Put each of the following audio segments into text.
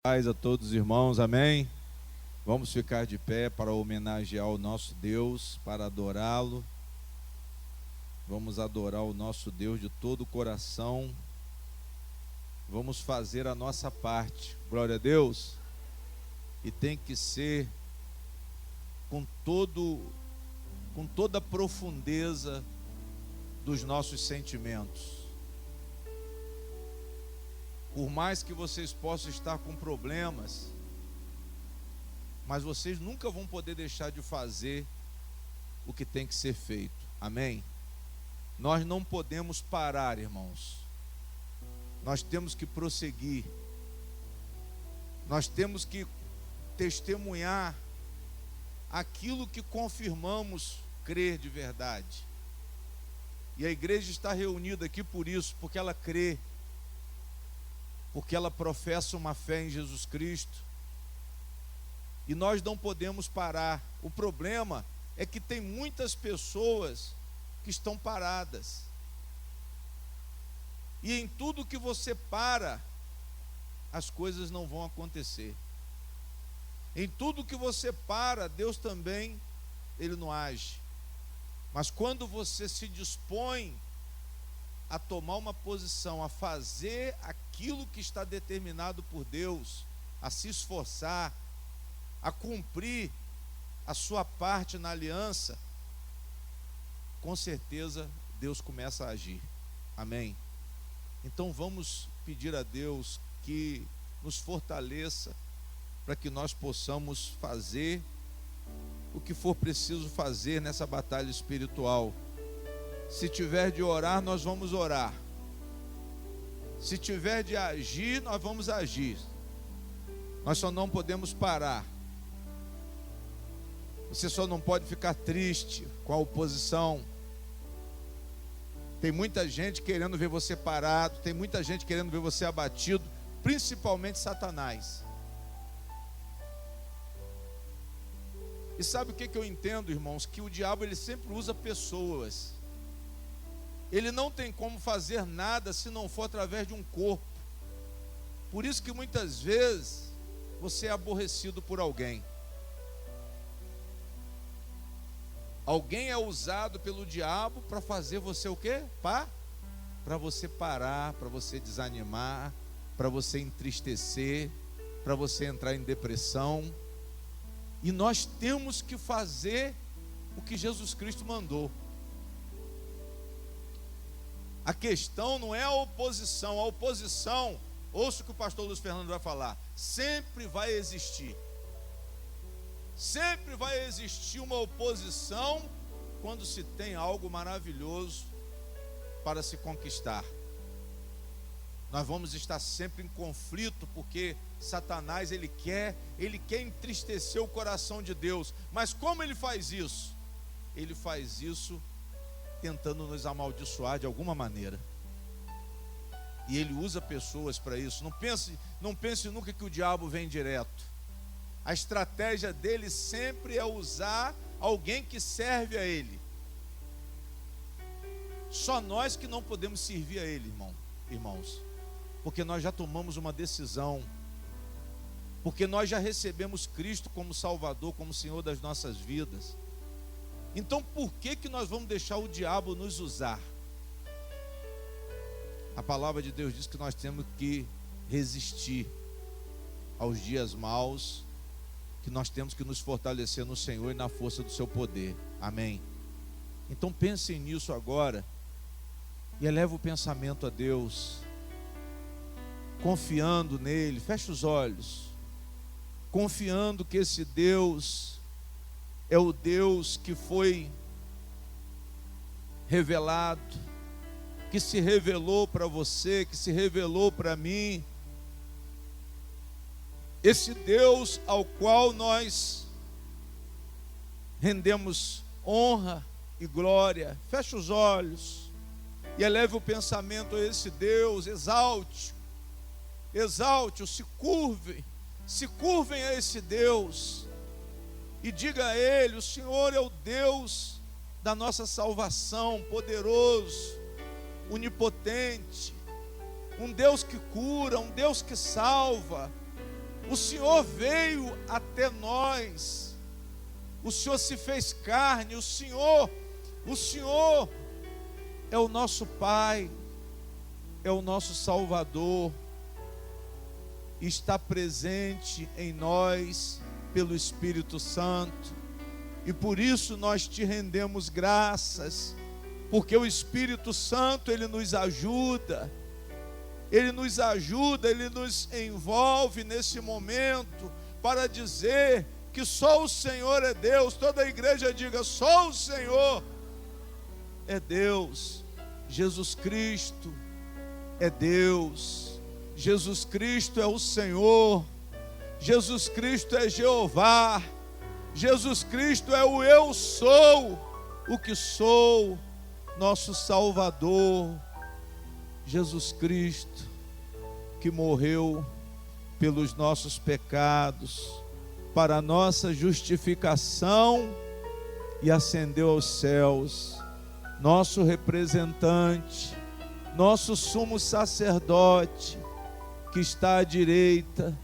Paz a todos os irmãos, amém? Vamos ficar de pé para homenagear o nosso Deus, para adorá-lo. Vamos adorar o nosso Deus de todo o coração. Vamos fazer a nossa parte, glória a Deus. E tem que ser com toda a profundeza dos nossos sentimentos. Por mais que vocês possam estar com problemas, mas vocês nunca vão poder deixar de fazer o que tem que ser feito, amém? Nós não podemos parar, irmãos. Nós temos que prosseguir. Nós temos que testemunhar aquilo que confirmamos crer de verdade. E a igreja está reunida aqui por isso, porque ela crê, porque ela professa uma fé em Jesus Cristo. E nós não podemos parar. O problema é que tem muitas pessoas que estão paradas. E em tudo que você para, as coisas não vão acontecer. Em tudo que você para, Deus também, Ele não age. Mas quando você se dispõe a tomar uma posição, a fazer aquilo que está determinado por Deus, a se esforçar, a cumprir a sua parte na aliança, com certeza Deus começa a agir, amém? Então vamos pedir a Deus que nos fortaleça, para que nós possamos fazer o que for preciso fazer nessa batalha espiritual. Se tiver de orar, nós vamos orar. Se tiver de agir, nós vamos agir. Nós só não podemos parar. Você só não pode ficar triste com a oposição. Tem muita gente querendo ver você parado, tem muita gente querendo ver você abatido, principalmente Satanás. E sabe o que eu entendo, irmãos? Que o diabo ele sempre usa pessoas. Ele não tem como fazer nada se não for através de um corpo. Por isso que muitas vezes você é aborrecido por alguém. Alguém é usado pelo diabo para fazer você o quê? Para você parar, para você desanimar, para você entristecer, para você entrar em depressão. E nós temos que fazer o que Jesus Cristo mandou. A questão não é a oposição. A oposição, ouça o que o pastor Luiz Fernando vai falar, sempre vai existir. Sempre vai existir uma oposição quando se tem algo maravilhoso para se conquistar. Nós vamos estar sempre em conflito, porque Satanás ele quer entristecer o coração de Deus. Mas como ele faz isso? Ele faz isso tentando nos amaldiçoar de alguma maneira. E ele usa pessoas para isso. Não pense nunca que o diabo vem direto. A estratégia dele sempre é usar alguém que serve a ele. Só nós que não podemos servir a ele, irmãos. Porque nós já tomamos uma decisão. Porque nós já recebemos Cristo como Salvador, como Senhor das nossas vidas. Então por que nós vamos deixar o diabo nos usar? A palavra de Deus diz que nós temos que resistir aos dias maus, que nós temos que nos fortalecer no Senhor e na força do seu poder, amém? Então pensem nisso agora e eleva o pensamento a Deus, confiando nele. Feche os olhos, confiando que esse Deus é o Deus que foi revelado, que se revelou para você, que se revelou para mim. Esse Deus ao qual nós rendemos honra e glória. Feche os olhos e eleve o pensamento a esse Deus. Exalte-o, se curvem a esse Deus e diga a Ele: o Senhor é o Deus da nossa salvação, poderoso, onipotente, um Deus que cura, um Deus que salva, O Senhor veio até nós, o Senhor se fez carne, o Senhor é o nosso Pai, é o nosso Salvador, está presente em nós pelo Espírito Santo, e por isso nós te rendemos graças, porque o Espírito Santo, Ele nos ajuda, Ele nos envolve nesse momento, para dizer que só o Senhor é Deus. Toda a igreja diga: só o Senhor é Deus. Jesus Cristo é Deus, Jesus Cristo é o Senhor, Jesus Cristo é Jeová, Jesus Cristo é o eu sou, o que sou, nosso Salvador. Jesus Cristo, que morreu pelos nossos pecados, para a nossa justificação, e ascendeu aos céus, nosso representante, nosso sumo sacerdote, que está à direita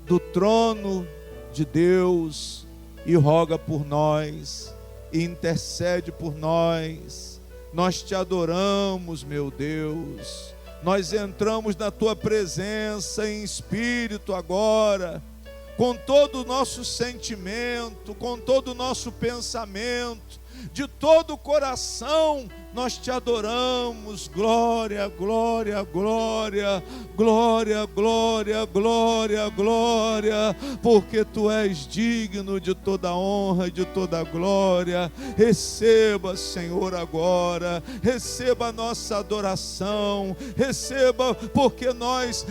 do trono de Deus, e roga por nós, e intercede por nós. Nós te adoramos, meu Deus. Nós entramos na tua presença em espírito agora, com todo o nosso sentimento, com todo o nosso pensamento, de todo o coração. Nós te adoramos. Glória, glória, glória, glória, glória, glória, glória, porque tu és digno de toda honra e de toda glória. Receba, Senhor, agora, receba a nossa adoração, receba, porque nós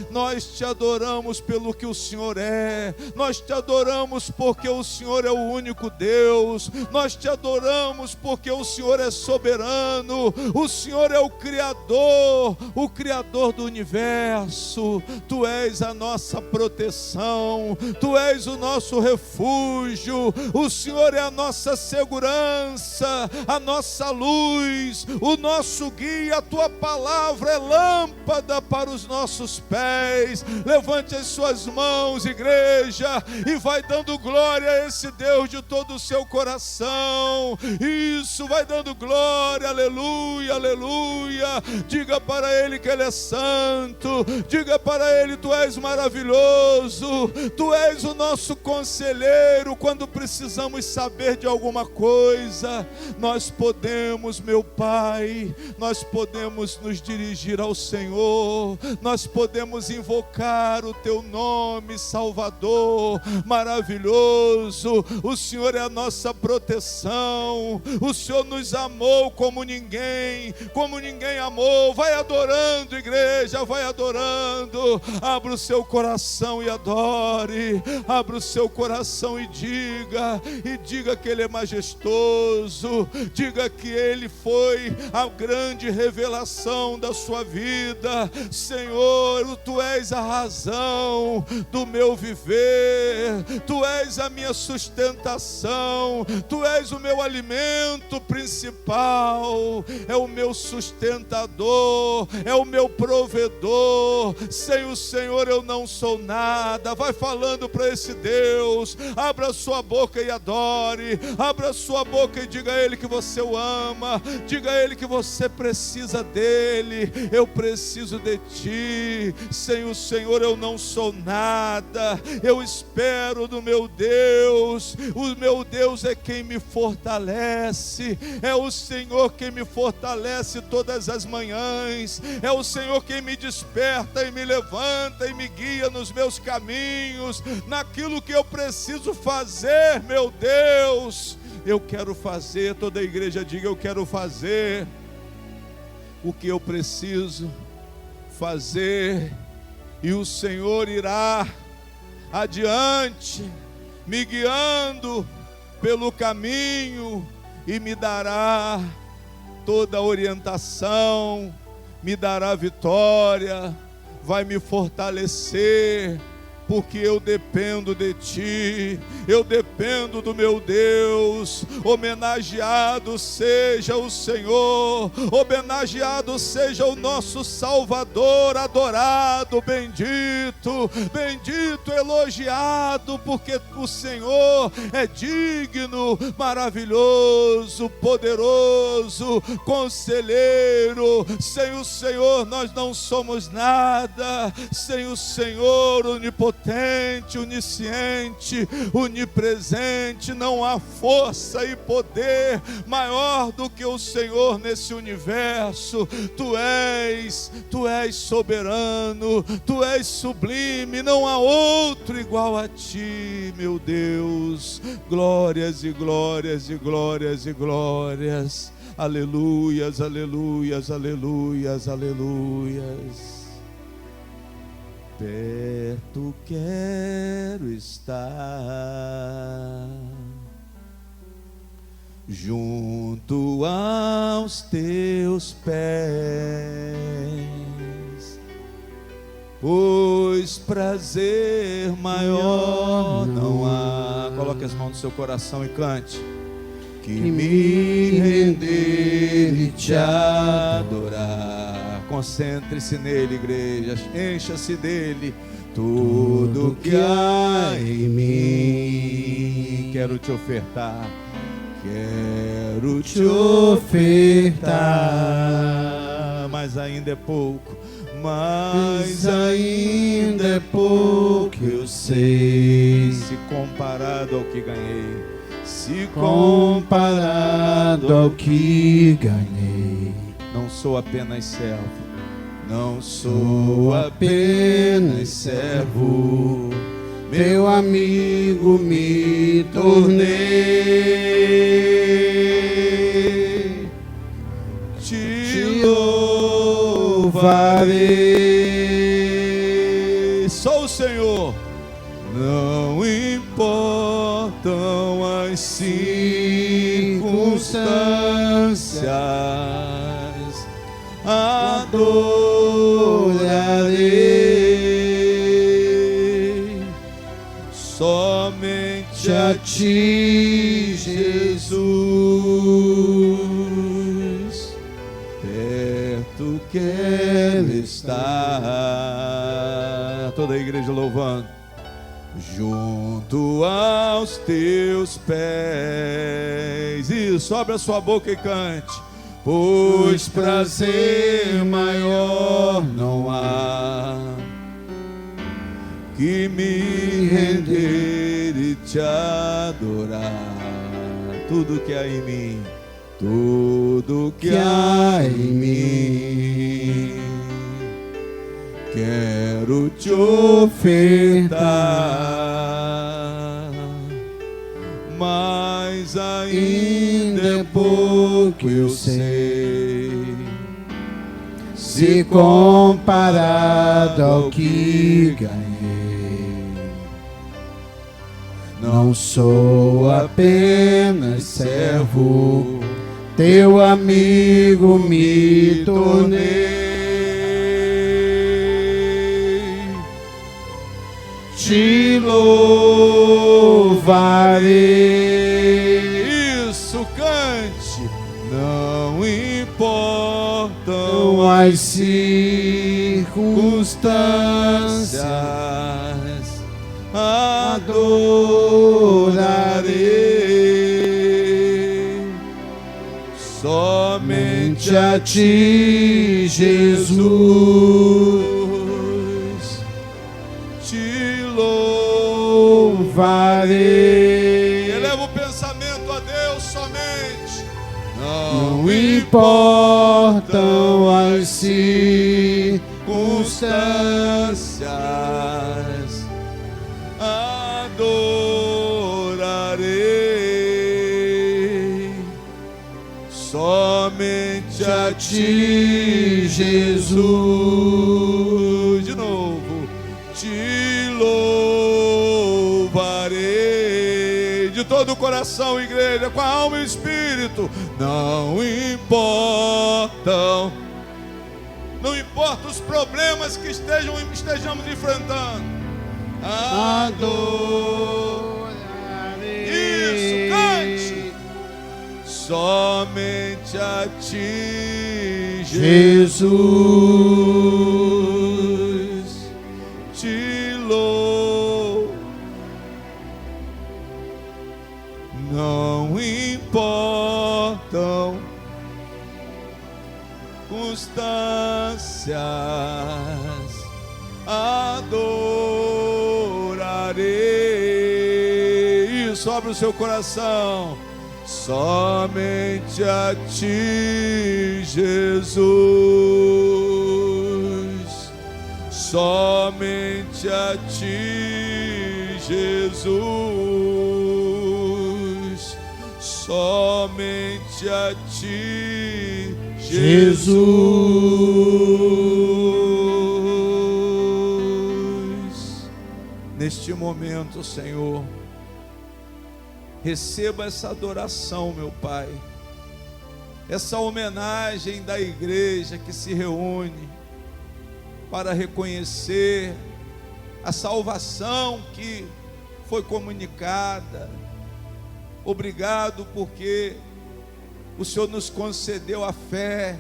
te adoramos pelo que o Senhor é, nós te adoramos porque o Senhor é o único Deus, nós te adoramos porque o Senhor é soberano, o Senhor é o Criador do universo. Tu és a nossa proteção, tu és o nosso refúgio, o Senhor é a nossa segurança, a nossa luz, o nosso guia. A tua palavra é lâmpada para os nossos pés. Levante as suas mãos, igreja, e vai dando glória a esse Deus de todo o seu coração. Isso, vai dando glória, aleluia, aleluia. Diga para Ele que Ele é santo, diga para Ele: tu és maravilhoso, tu és o nosso conselheiro. Quando precisamos saber de alguma coisa, nós podemos, meu Pai, nós podemos nos dirigir ao Senhor, nós podemos invocar o teu nome, Salvador, maravilhoso. O Senhor é a nossa proteção, o Senhor nos amou como ninguém amou. Vai adorando, igreja, vai adorando. Abra o seu coração e adore, abra o seu coração e diga que Ele é majestoso, diga que Ele foi a grande revelação da sua vida. Senhor, tu és a razão do meu viver, tu és a minha sustentação, tu és o meu alimento principal, é o meu sustentador, é o meu provedor. Sem o Senhor eu não sou nada. Vai falando para esse Deus. Abra a sua boca e adore, abra a sua boca e diga a Ele que você o ama, diga a Ele que você precisa dEle. Eu preciso de ti, sem o Senhor eu não sou nada. Eu espero no meu Deus, o meu Deus é quem me fortalece, é o Senhor quem me fortalece todas as manhãs, é o Senhor quem me desperta e me levanta e me guia nos meus caminhos, naquilo que eu preciso fazer. Meu Deus, eu quero fazer. Toda a igreja diga: eu quero fazer o que eu preciso fazer, e o Senhor irá adiante, me guiando pelo caminho, e me dará toda a orientação, me dará vitória, vai me fortalecer, porque eu dependo de Ti, eu dependo do meu Deus. Homenageado seja o Senhor, homenageado seja o nosso Salvador, adorado, bendito, bendito, elogiado, porque o Senhor é digno, maravilhoso, poderoso, conselheiro. Sem o Senhor nós não somos nada, sem o Senhor onipotente, onisciente, onipresente, não há força e poder maior do que o Senhor nesse universo. Tu és soberano, Tu és sublime, não há outro igual a Ti, meu Deus. Glórias e glórias e glórias e glórias. Aleluias, aleluias, aleluias, aleluias. Perto quero estar, junto aos Teus pés, pois prazer maior não há. Coloque as mãos no seu coração e cante. Que me render e Te adorar. Concentre-se nele, igreja, encha-se dele. Tudo que há em mim quero Te ofertar, quero Te ofertar. Mas ainda é pouco, mas ainda é pouco, eu sei, se comparado ao que ganhei, se comparado ao que ganhei. Não sou apenas servo, não sou apenas servo, meu amigo me tornei. Te louvarei, só o Senhor. Não importam as circunstâncias, adorarei somente a Ti, Jesus. Perto quero estar. Toda a igreja louvando. Junto aos Teus pés. Isso, abre a sua boca e cante. Pois prazer maior não há que me render e Te adorar. Tudo que há em mim, tudo que há em mim, quero Te ofertar. Mas ainda é pouco, eu sei, se comparado ao que ganhei. Não sou apenas servo, Teu amigo me tornei. Te louvarei. Isso, cante. Não importam as circunstâncias, adorarei somente a Ti, Jesus. Louvarei. Eleva o pensamento a Deus somente. Não importam as circunstâncias, adorarei somente a Ti, Jesus. De novo. Te louvarei de todo o coração, igreja, com a alma e o espírito. Não importam os problemas que estejamos enfrentando, adorarei. Isso, cante. Somente a ti, Jesus, te louvo. Não importam circunstâncias, adorarei. Isso, abre o seu coração. Somente a ti, Jesus. Somente a ti, Jesus. Somente a ti, Jesus. Neste momento, Senhor, receba essa adoração, meu Pai, essa homenagem da igreja que se reúne para reconhecer a salvação que foi comunicada. Obrigado porque o Senhor nos concedeu a fé.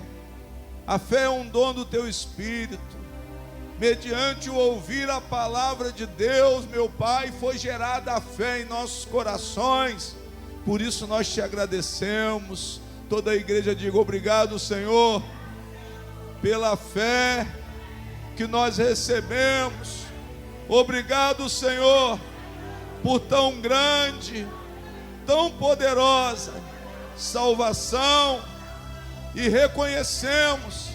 A fé é um dom do Teu Espírito. Mediante o ouvir a palavra de Deus, meu Pai, foi gerada a fé em nossos corações. Por isso nós te agradecemos. Toda a igreja diga obrigado, Senhor, pela fé que nós recebemos. Obrigado, Senhor, por tão grande, tão poderosa salvação. E reconhecemos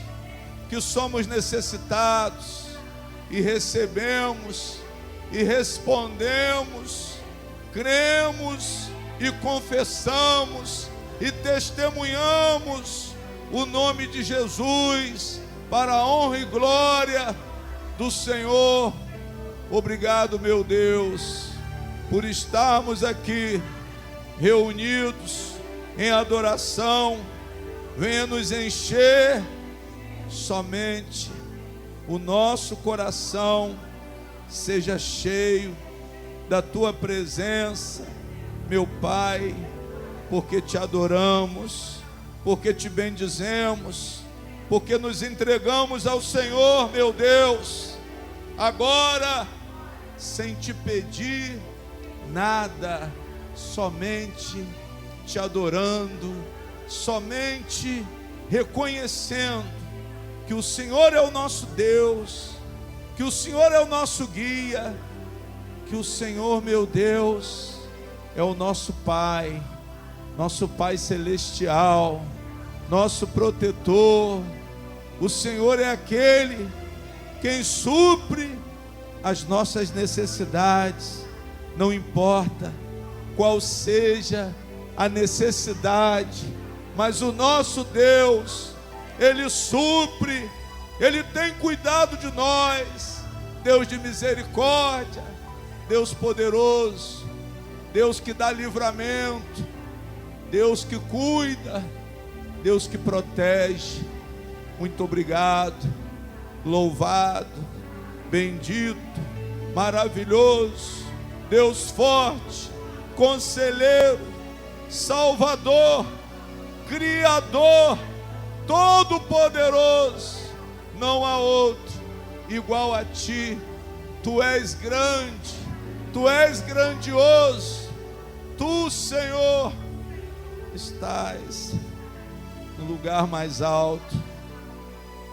que somos necessitados, e recebemos, e respondemos, cremos e confessamos, e testemunhamos o nome de Jesus, para a honra e glória do Senhor. Obrigado, meu Deus, por estarmos aqui reunidos em adoração. Venha nos encher somente o nosso coração, seja cheio da Tua presença, meu Pai, porque Te adoramos, porque Te bendizemos, porque nos entregamos ao Senhor, meu Deus, agora, sem Te pedir nada, somente Te adorando, somente reconhecendo que o Senhor é o nosso Deus, que o Senhor é o nosso guia, que o Senhor, meu Deus, é o nosso Pai celestial, nosso protetor. O Senhor é aquele quem supre as nossas necessidades, não importa qual seja a necessidade, mas o nosso Deus, Ele supre, Ele tem cuidado de nós. Deus de misericórdia, Deus poderoso, Deus que dá livramento, Deus que cuida, Deus que protege. Muito obrigado, louvado, bendito, maravilhoso, Deus forte, conselheiro, Salvador, Criador, Todo-Poderoso. Não há outro igual a Ti. Tu és grande, Tu és grandioso. Tu, Senhor, estás no lugar mais alto,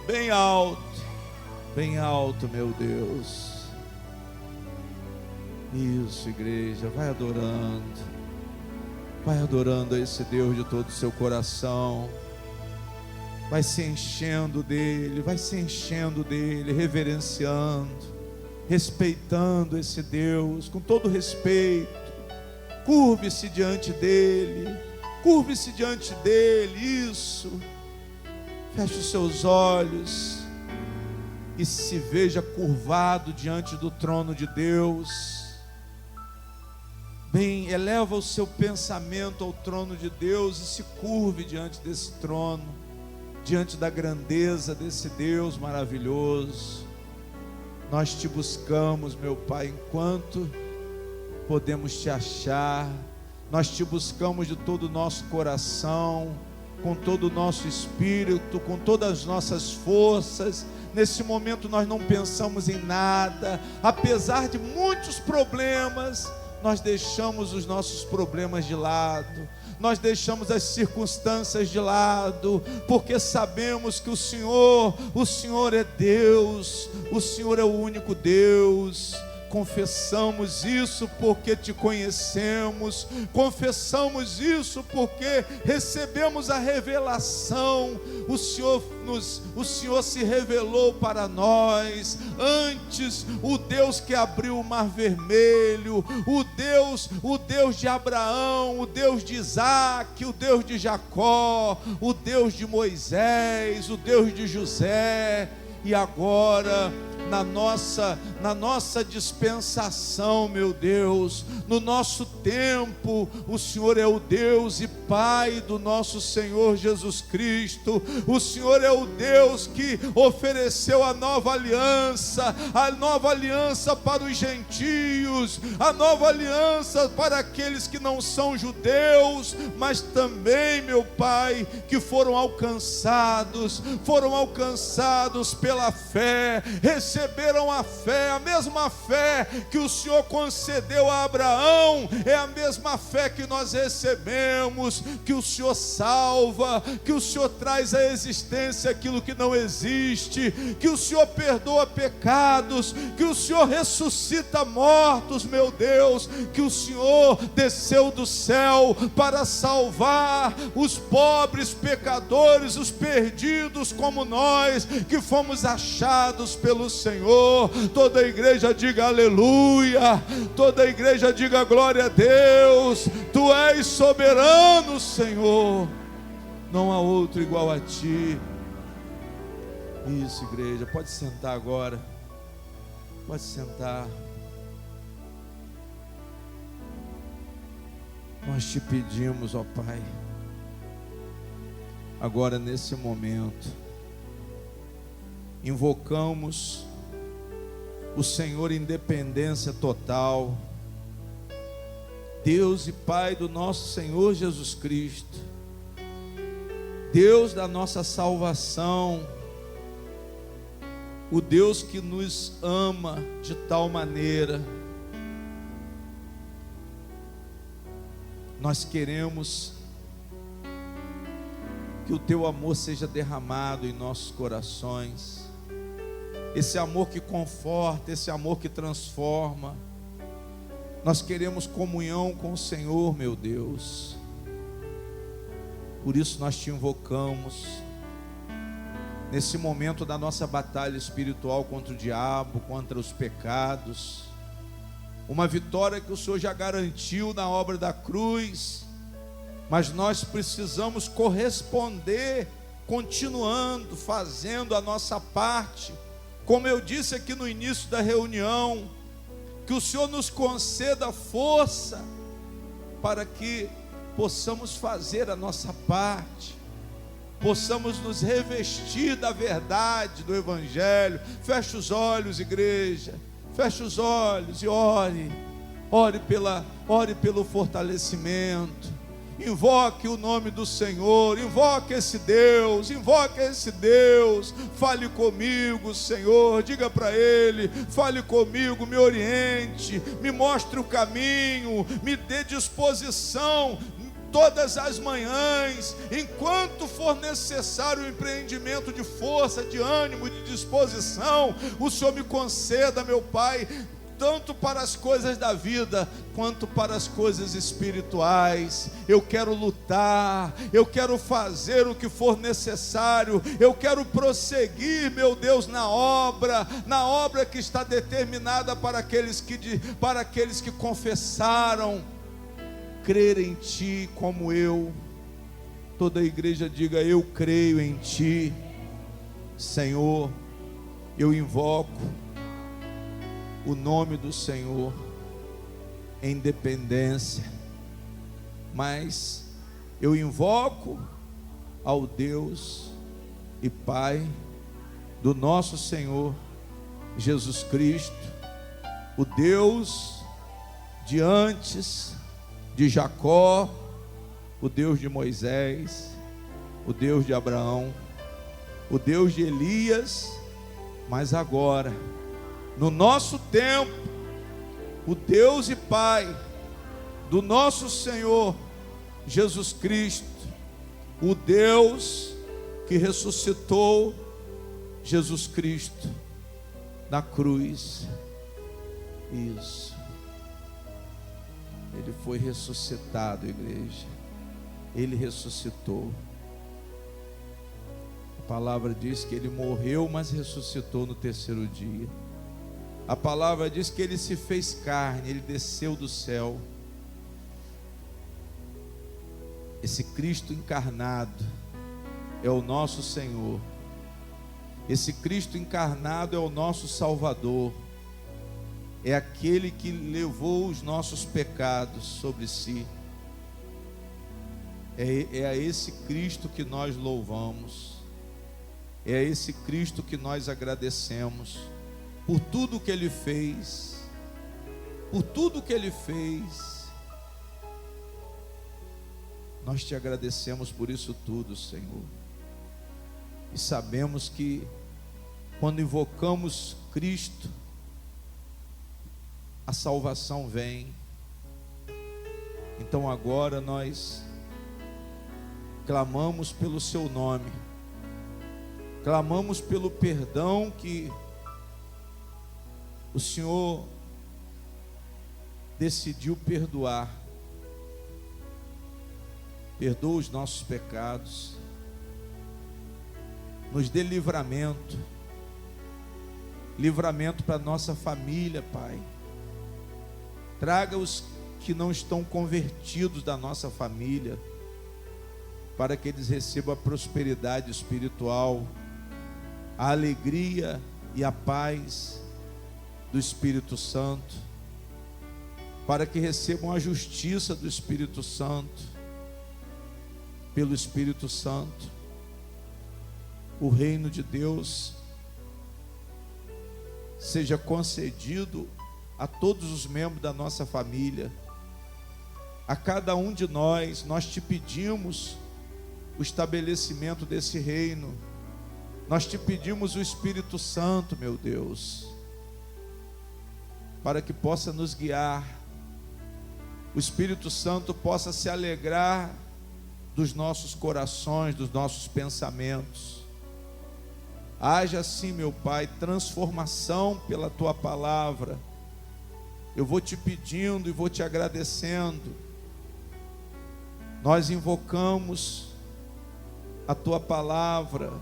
bem alto, meu Deus. Isso, igreja, vai adorando a esse Deus de todo o seu coração. Vai se enchendo dele, reverenciando, respeitando esse Deus, com todo respeito. Curve-se diante dele, isso. Feche os seus olhos e se veja curvado diante do trono de Deus. Bem, eleva o seu pensamento ao trono de Deus e se curve diante desse trono, diante da grandeza desse Deus maravilhoso. Nós te buscamos, meu Pai, enquanto podemos te achar. Nós te buscamos de todo o nosso coração, com todo o nosso espírito, com todas as nossas forças. Nesse momento nós não pensamos em nada, apesar de muitos problemas, nós deixamos os nossos problemas de lado, nós deixamos as circunstâncias de lado, porque sabemos que o Senhor é Deus, o Senhor é o único Deus. Confessamos isso porque te conhecemos, confessamos isso porque recebemos a revelação. O Senhor se revelou para nós. Antes, o Deus que abriu o mar vermelho, o Deus de Abraão, o Deus de Isaac, o Deus de Jacó, o Deus de Moisés, o Deus de José. E agora, na nossa dispensação, meu Deus, no nosso tempo, o Senhor é o Deus e Pai do nosso Senhor Jesus Cristo. O Senhor é o Deus que ofereceu a nova aliança para os gentios, a nova aliança para aqueles que não são judeus, mas também, meu Pai, que foram alcançados pela fé, receberam a fé, a mesma fé que o Senhor concedeu a Abraão, é a mesma fé que nós recebemos, que o Senhor salva, que o Senhor traz à existência aquilo que não existe, que o Senhor perdoa pecados, que o Senhor ressuscita mortos, meu Deus, que o Senhor desceu do céu para salvar os pobres pecadores, os perdidos como nós, que fomos achados pelo Senhor. Toda a igreja diga aleluia, toda a igreja diga glória a Deus. Tu és soberano, Senhor, não há outro igual a ti. Isso, igreja, pode sentar agora, pode sentar. Nós te pedimos, ó Pai, agora nesse momento, invocamos o Senhor em dependência total, Deus e Pai do nosso Senhor Jesus Cristo, Deus da nossa salvação, o Deus que nos ama de tal maneira. Nós queremos que o teu amor seja derramado em nossos corações, esse amor que conforta, esse amor que transforma. Nós queremos comunhão com o Senhor, meu Deus. Por isso nós te invocamos nesse momento da nossa batalha espiritual contra o diabo, contra os pecados, uma vitória que o Senhor já garantiu na obra da cruz, mas nós precisamos corresponder, continuando, fazendo a nossa parte. Como eu disse aqui no início da reunião, que o Senhor nos conceda força para que possamos fazer a nossa parte, possamos nos revestir da verdade do Evangelho. Feche os olhos, igreja, feche os olhos e ore pelo fortalecimento. Invoque o nome do Senhor, invoque esse Deus, fale comigo, Senhor, diga para Ele, fale comigo, me oriente, me mostre o caminho, me dê disposição, todas as manhãs, enquanto for necessário o empreendimento de força, de ânimo, de disposição, o Senhor me conceda, meu Pai, tanto para as coisas da vida, quanto para as coisas espirituais. Eu quero lutar, eu quero fazer o que for necessário, eu quero prosseguir, meu Deus, na obra que está determinada para aqueles que confessaram crer em Ti como eu. Toda a igreja diga: eu creio em Ti, Senhor. Eu invoco o nome do Senhor em dependência, mas eu invoco ao Deus e Pai do nosso Senhor Jesus Cristo, o Deus de antes de Jacó, o Deus de Moisés, o Deus de Abraão, o Deus de Elias, mas agora, no nosso tempo, o Deus e Pai do nosso Senhor Jesus Cristo, o Deus que ressuscitou Jesus Cristo na cruz. Isso. Ele foi ressuscitado, igreja. Ele ressuscitou. A palavra diz que ele morreu, mas ressuscitou no terceiro dia. A palavra diz que ele se fez carne, ele desceu do céu. Esse Cristo encarnado é o nosso Senhor. Esse Cristo encarnado é o nosso Salvador. É aquele que levou os nossos pecados sobre si. É a esse Cristo que nós louvamos. É a esse Cristo que nós agradecemos por tudo que Ele fez. Por tudo que Ele fez. Nós te agradecemos por isso tudo, Senhor. E sabemos que quando invocamos Cristo, a salvação vem. Então agora nós clamamos pelo seu nome, clamamos pelo perdão que o Senhor decidiu perdoar. Perdoa os nossos pecados, nos dê livramento para nossa família, Pai. Traga os que não estão convertidos da nossa família, para que eles recebam a prosperidade espiritual, a alegria e a paz do Espírito Santo, para que recebam a justiça do Espírito Santo. Pelo Espírito Santo, o reino de Deus seja concedido a todos os membros da nossa família, a cada um de nós. Nós te pedimos o estabelecimento desse reino, nós te pedimos o Espírito Santo, meu Deus, para que possa nos guiar, o Espírito Santo possa se alegrar dos nossos corações, dos nossos pensamentos. Haja assim, meu Pai, transformação pela Tua palavra. Eu vou te pedindo e vou te agradecendo. Nós invocamos a Tua palavra.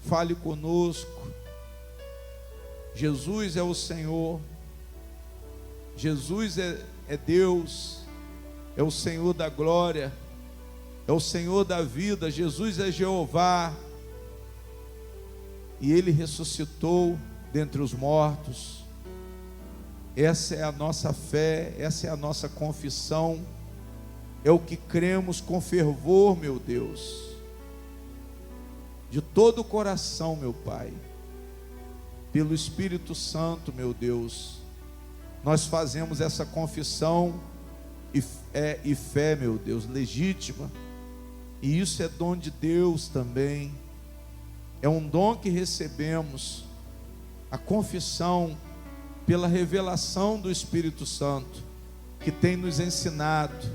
Fale conosco. Jesus é o Senhor. Jesus é Deus. É o Senhor da glória, é o Senhor da vida. Jesus é Jeová, e Ele ressuscitou dentre os mortos. Essa é a nossa fé, essa é a nossa confissão, é o que cremos com fervor, meu Deus, de todo o coração, meu Pai. Pelo Espírito Santo, meu Deus, nós fazemos essa confissão e fé, meu Deus, legítima. E isso é dom de Deus também. É um dom que recebemos, a confissão, pela revelação do Espírito Santo, que tem nos ensinado,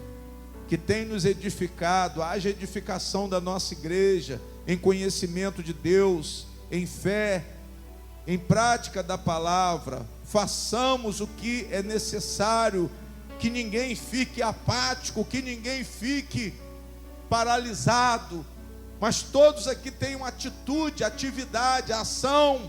que tem nos edificado. Haja edificação da nossa igreja em conhecimento de Deus, em fé, em prática da palavra. Façamos o que é necessário, que ninguém fique apático, que ninguém fique paralisado, mas todos aqui tenham atitude, atividade, ação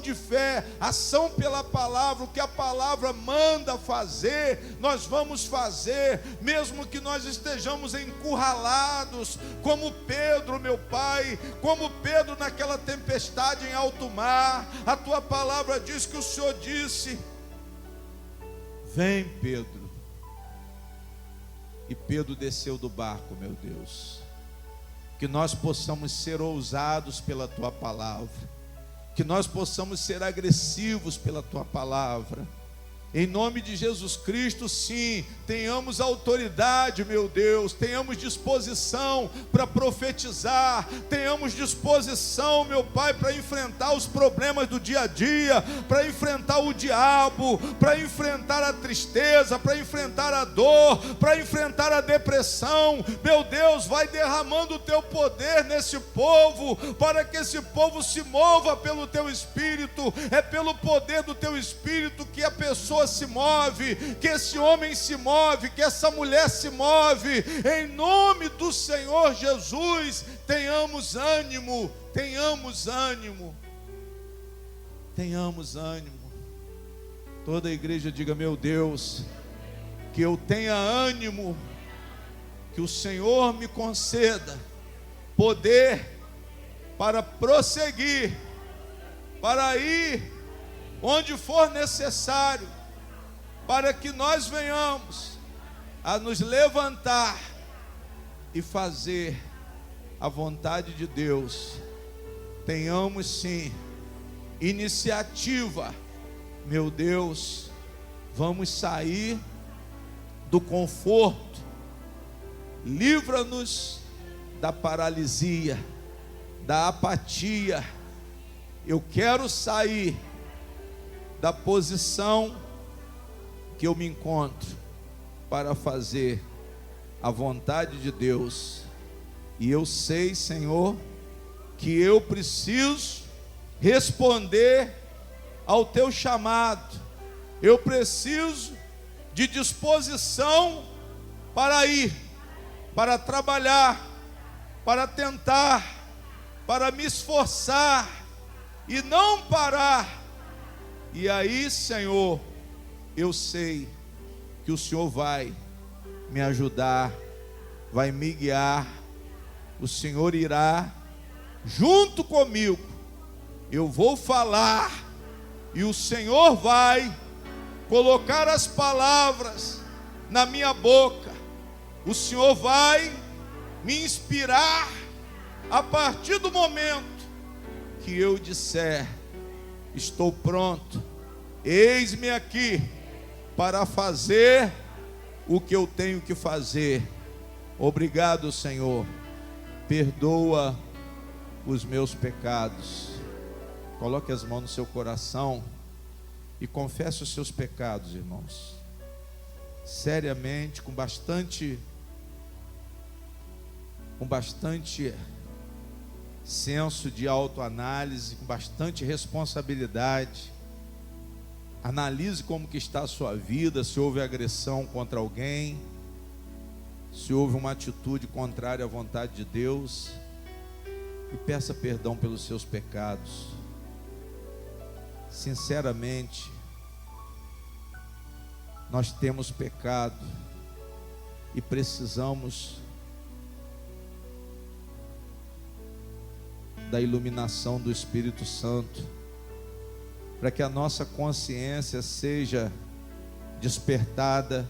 de fé, ação pela palavra. O que a palavra manda fazer, nós vamos fazer, mesmo que nós estejamos encurralados, como Pedro, meu Pai, como Pedro naquela tempestade em alto mar. A Tua palavra diz que o Senhor disse: vem, Pedro. E Pedro desceu do barco, meu Deus. Que nós possamos ser ousados pela Tua palavra, que nós possamos ser agressivos pela tua palavra. Em nome de Jesus Cristo, sim, tenhamos autoridade, meu Deus, tenhamos disposição para profetizar, tenhamos disposição, meu Pai, para enfrentar os problemas do dia a dia, para enfrentar o diabo, para enfrentar a tristeza, para enfrentar a dor, para enfrentar a depressão. Meu Deus, vai derramando o teu poder nesse povo, para que esse povo se mova pelo teu Espírito. É pelo poder do teu Espírito que a pessoa se move, que esse homem se move, que essa mulher se move. Em nome do Senhor Jesus, tenhamos ânimo, tenhamos ânimo, tenhamos ânimo. Toda a igreja diga: meu Deus, que eu tenha ânimo, que o Senhor me conceda poder para prosseguir, para ir onde for necessário, para que nós venhamos a nos levantar e fazer a vontade de Deus. Tenhamos sim iniciativa, meu Deus. Vamos sair do conforto, livra-nos da paralisia, da apatia. Eu quero sair da posição que eu me encontro para fazer a vontade de Deus. E eu sei, Senhor, que eu preciso responder ao teu chamado. Eu preciso de disposição para ir, para trabalhar, para tentar, para me esforçar e não parar. E aí, Senhor, eu sei que o Senhor vai me ajudar, vai me guiar. O Senhor irá junto comigo. Eu vou falar e o Senhor vai colocar as palavras na minha boca. O Senhor vai me inspirar a partir do momento que eu disser: estou pronto, eis-me aqui para fazer o que eu tenho que fazer. Obrigado, Senhor. Perdoa os meus pecados. Coloque as mãos no seu coração e confesse os seus pecados, irmãos. Seriamente, com bastante senso de autoanálise, com bastante responsabilidade. Analise como que está a sua vida, se houve agressão contra alguém, se houve uma atitude contrária à vontade de Deus, e peça perdão pelos seus pecados. Sinceramente, nós temos pecado e precisamos da iluminação do Espírito Santo, para que a nossa consciência seja despertada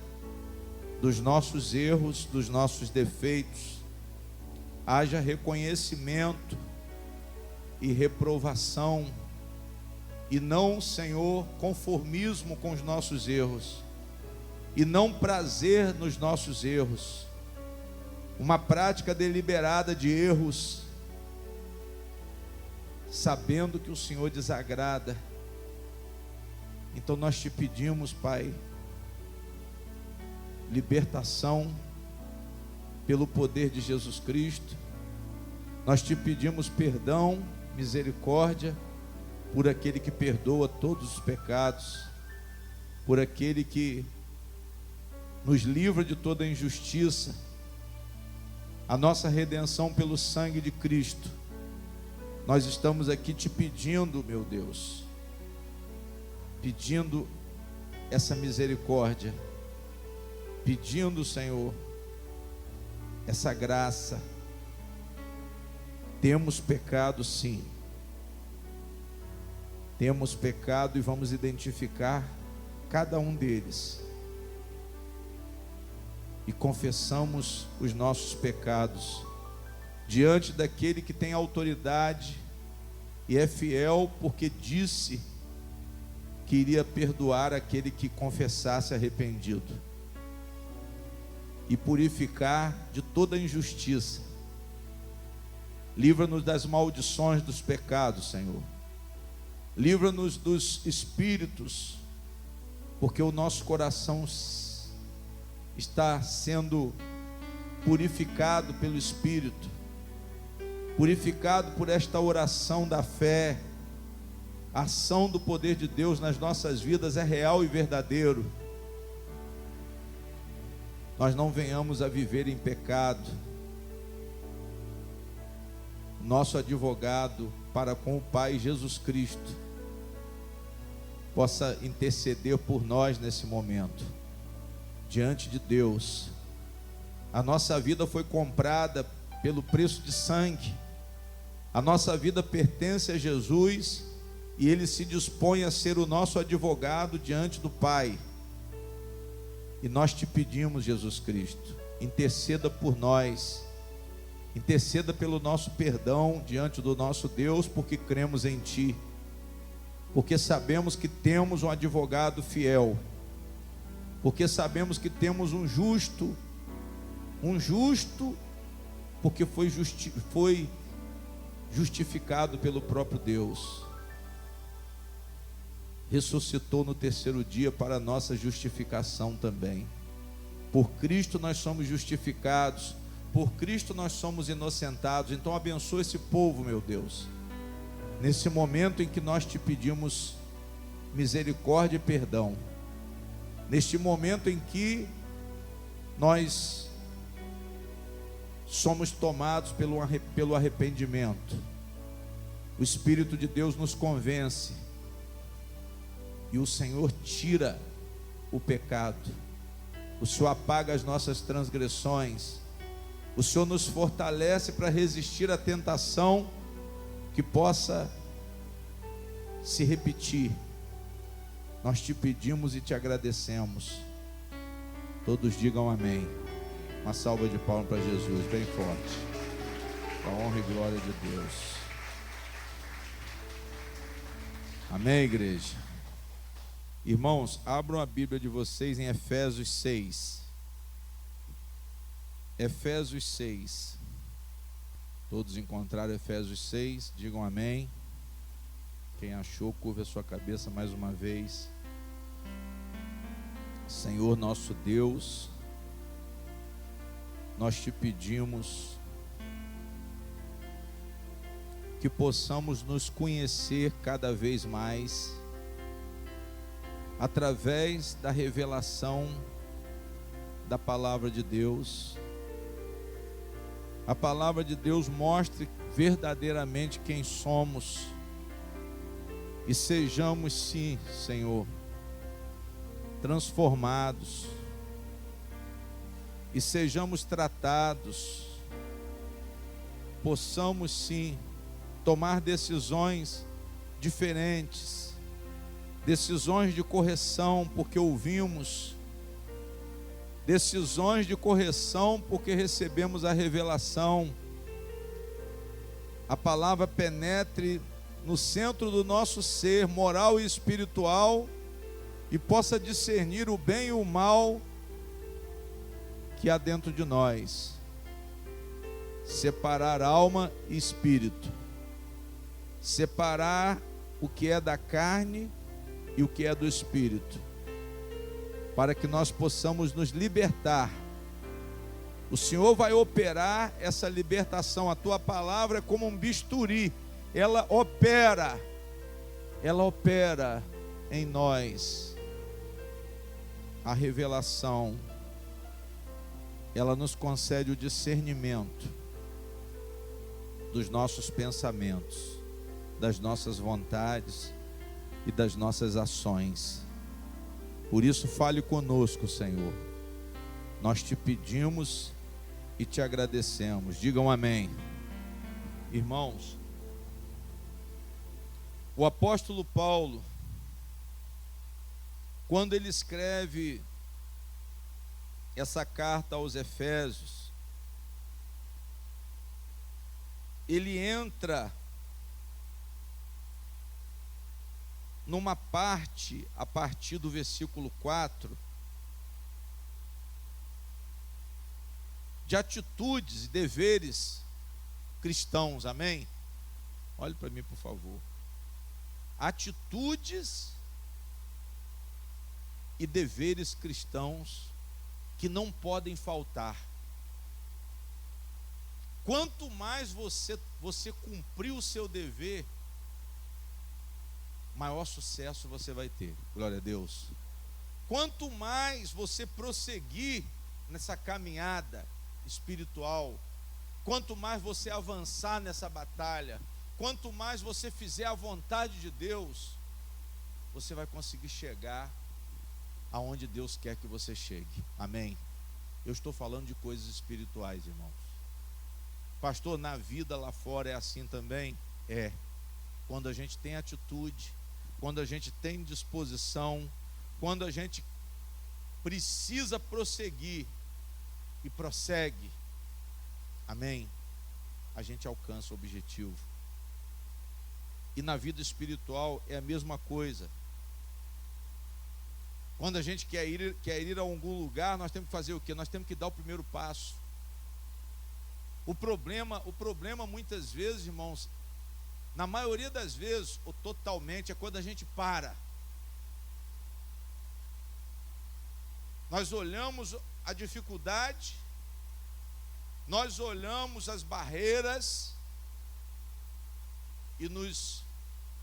dos nossos erros, dos nossos defeitos, haja reconhecimento e reprovação, e não, Senhor, conformismo com os nossos erros, e não prazer nos nossos erros, uma prática deliberada de erros, sabendo que o Senhor desagrada. Então nós te pedimos, Pai, libertação pelo poder de Jesus Cristo. Nós te pedimos perdão, misericórdia, por aquele que perdoa todos os pecados, por aquele que nos livra de toda injustiça, a nossa redenção pelo sangue de Cristo. Nós estamos aqui te pedindo, meu Deus, pedindo essa misericórdia, pedindo, Senhor, essa graça. Temos pecado, sim, temos pecado, e vamos identificar cada um deles e confessamos os nossos pecados diante daquele que tem autoridade e é fiel porque disse que iria perdoar aquele que confessasse arrependido e purificar de toda injustiça. Livra-nos das maldições dos pecados, Senhor. Livra-nos dos espíritos, porque o nosso coração está sendo purificado pelo Espírito, purificado por esta oração da fé. A ação do poder de Deus nas nossas vidas é real e verdadeiro. Nós não venhamos a viver em pecado. Nosso advogado para com o Pai, Jesus Cristo, possa interceder por nós nesse momento, diante de Deus. A nossa vida foi comprada pelo preço de sangue. A nossa vida pertence a Jesus e Ele se dispõe a ser o nosso advogado diante do Pai. E nós te pedimos, Jesus Cristo, interceda por nós, interceda pelo nosso perdão diante do nosso Deus, porque cremos em Ti, porque sabemos que temos um advogado fiel, porque sabemos que temos um justo, porque foi justificado pelo próprio Deus, ressuscitou no terceiro dia para a nossa justificação também. Por Cristo nós somos justificados, por Cristo nós somos inocentados. Então abençoa esse povo, meu Deus, nesse momento em que nós te pedimos misericórdia e perdão, neste momento em que nós somos tomados pelo arrependimento. O Espírito de Deus nos convence e o Senhor tira o pecado, o Senhor apaga as nossas transgressões, o Senhor nos fortalece para resistir à tentação que possa se repetir. Nós te pedimos e te agradecemos. Todos digam amém. Uma salva de palmas para Jesus, bem forte, com a honra e glória de Deus. Amém, igreja? Irmãos, abram a Bíblia de vocês em Efésios 6. Efésios 6. Todos encontraram Efésios 6? Digam amém. Quem achou, curva a sua cabeça mais uma vez. Senhor nosso Deus, nós te pedimos que possamos nos conhecer cada vez mais através da revelação da palavra de Deus. A palavra de Deus mostre verdadeiramente quem somos e sejamos, sim, Senhor, transformados e sejamos tratados, possamos sim tomar decisões diferentes, decisões de correção porque ouvimos, decisões de correção porque recebemos a revelação. A palavra penetre no centro do nosso ser moral e espiritual e possa discernir o bem e o mal que há dentro de nós, separar alma e espírito, separar o que é da carne e o que é do espírito, para que nós possamos nos libertar. O Senhor vai operar essa libertação. A tua palavra é como um bisturi, ela opera em nós a revelação, ela nos concede o discernimento dos nossos pensamentos, das nossas vontades e das nossas ações. Por isso fale conosco, Senhor. Nós te pedimos e te agradecemos. Digam amém. Irmãos, o apóstolo Paulo, quando ele escreve essa carta aos Efésios, ele entra numa parte, a partir do versículo 4, de atitudes e deveres cristãos, amém? Olhe para mim, por favor. Atitudes e deveres cristãos que não podem faltar. Quanto mais você cumprir o seu dever, maior sucesso você vai ter. Glória a Deus. Quanto mais você prosseguir nessa caminhada espiritual, quanto mais você avançar nessa batalha, quanto mais você fizer a vontade de Deus, você vai conseguir chegar aonde Deus quer que você chegue. Amém? Eu estou falando de coisas espirituais, irmãos. Pastor, na vida lá fora é assim também? É. Quando a gente tem atitude, quando a gente tem disposição, quando a gente precisa prosseguir e prossegue, amém? A gente alcança o objetivo. E na vida espiritual é a mesma coisa. Quando a gente quer ir a algum lugar, nós temos que fazer o quê? Nós temos que dar o primeiro passo. O problema muitas vezes, irmãos, na maioria das vezes, ou totalmente, é quando a gente para. Nós olhamos a dificuldade, nós olhamos as barreiras e nos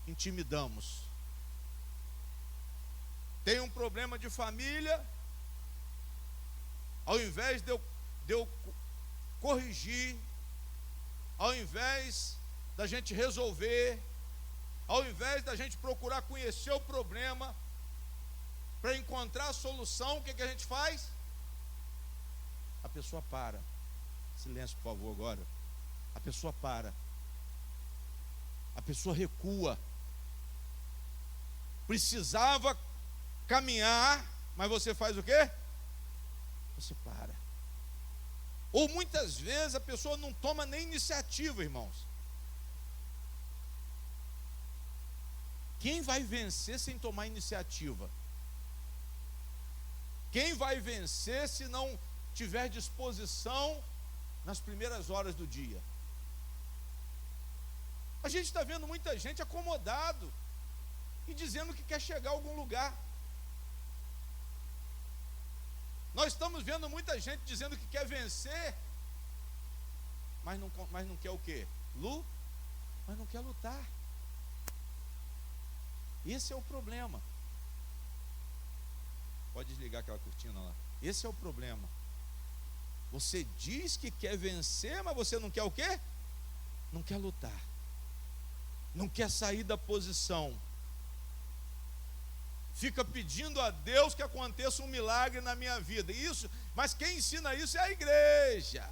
intimidamos. Tem um problema de família, ao invés de eu corrigir, ao invés da gente resolver, ao invés da gente procurar conhecer o problema, para encontrar a solução, o que a gente faz? A pessoa para. Silêncio, por favor, agora. A pessoa para. A pessoa recua. Precisava caminhar, mas você faz o quê? Você para. Ou muitas vezes a pessoa não toma nem iniciativa, irmãos. Quem vai vencer sem tomar iniciativa? Quem vai vencer se não tiver disposição nas primeiras horas do dia? A gente está vendo muita gente acomodado e dizendo que quer chegar a algum lugar. Nós estamos vendo muita gente dizendo que quer vencer, mas não quer o quê? Mas não quer lutar. Esse é o problema. Pode desligar aquela cortina lá. Esse é o problema. Você diz que quer vencer, mas você não quer o quê? Não quer lutar. Não quer sair da posição. Fica pedindo a Deus que aconteça um milagre na minha vida. Isso, mas quem ensina isso é a igreja.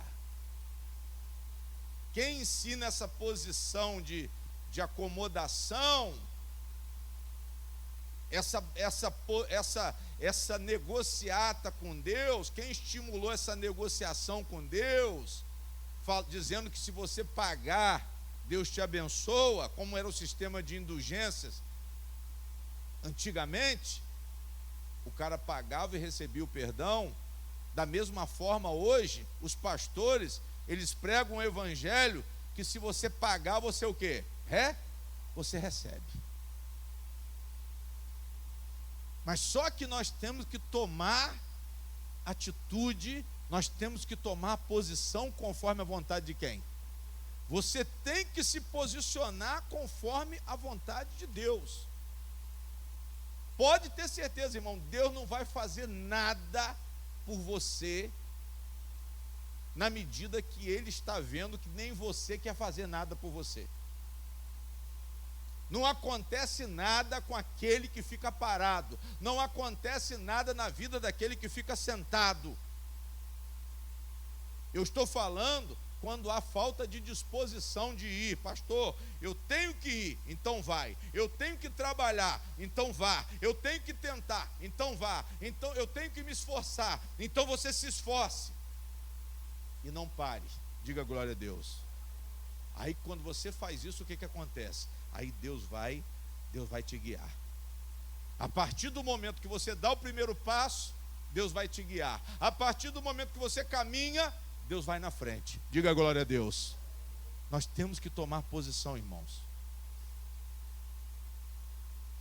Quem ensina essa posição de acomodação, essa negociata com Deus, quem estimulou essa negociação com Deus, dizendo que se você pagar, Deus te abençoa, como era o sistema de indulgências. Antigamente, o cara pagava e recebia o perdão. Da mesma forma, hoje, os pastores, eles pregam o evangelho que se você pagar, você o quê? Você recebe. Mas só que nós temos que tomar atitude, nós temos que tomar posição conforme a vontade de quem? Você tem que se posicionar conforme a vontade de Deus. Pode ter certeza, irmão, Deus não vai fazer nada por você na medida que Ele está vendo que nem você quer fazer nada por você. Não acontece nada com aquele que fica parado. Não acontece nada na vida daquele que fica sentado. Eu estou falando quando há falta de disposição de ir. Pastor, eu tenho que ir, então vai. Eu tenho que trabalhar, então vá. Eu tenho que tentar, então vá. Então eu tenho que me esforçar, então você se esforce. E não pare. Diga glória a Deus. Aí quando você faz isso, o que acontece? Aí Deus vai te guiar. A partir do momento que você dá o primeiro passo, Deus vai te guiar. A partir do momento que você caminha, Deus vai na frente. Diga glória a Deus. Nós temos que tomar posição, irmãos.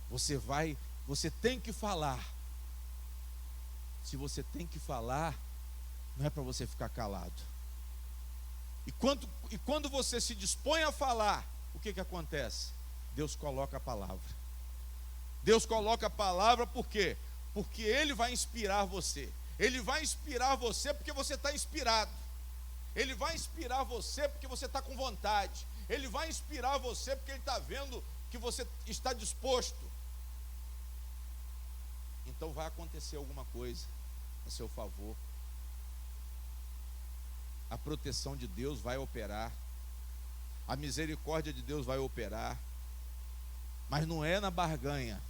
Você tem que falar. Se você tem que falar, não é para você ficar calado. E quando você se dispõe a falar, o que acontece? Deus coloca a palavra. Deus coloca a palavra por quê? Porque Ele vai inspirar você. Ele vai inspirar você porque você está inspirado. Ele vai inspirar você porque você está com vontade. Ele vai inspirar você porque Ele está vendo que você está disposto. Então vai acontecer alguma coisa a seu favor. A proteção de Deus vai operar. A misericórdia de Deus vai operar. Mas não é na barganha.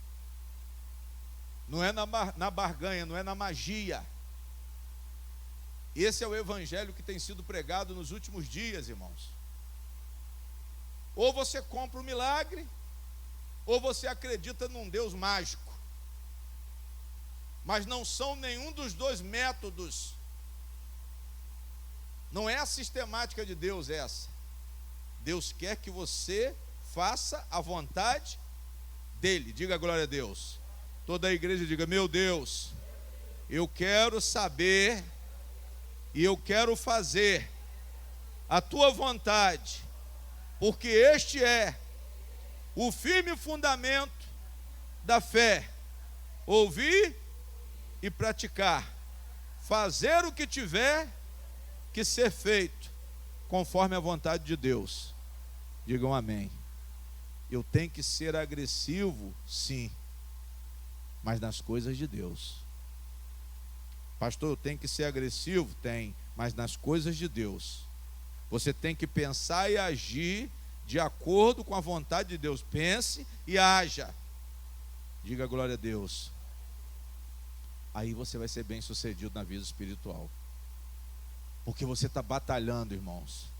Não é na barganha, não é na magia. Esse é o evangelho que tem sido pregado nos últimos dias, irmãos. Ou você compra um milagre, ou você acredita num Deus mágico. Mas não são nenhum dos dois métodos. Não é a sistemática de Deus essa. Deus quer que você faça a vontade dEle. Diga glória a Deus. Toda a igreja diga: meu Deus, eu quero saber e eu quero fazer a tua vontade, porque este é o firme fundamento da fé. Ouvir e praticar, fazer o que tiver que ser feito, conforme a vontade de Deus. Digam amém. Eu tenho que ser agressivo, sim, mas nas coisas de Deus. Pastor, eu tenho que ser agressivo? Tem, mas nas coisas de Deus. Você tem que pensar e agir de acordo com a vontade de Deus. Pense e haja. Diga glória a Deus. Aí você vai ser bem sucedido na vida espiritual. Porque você está batalhando, irmãos.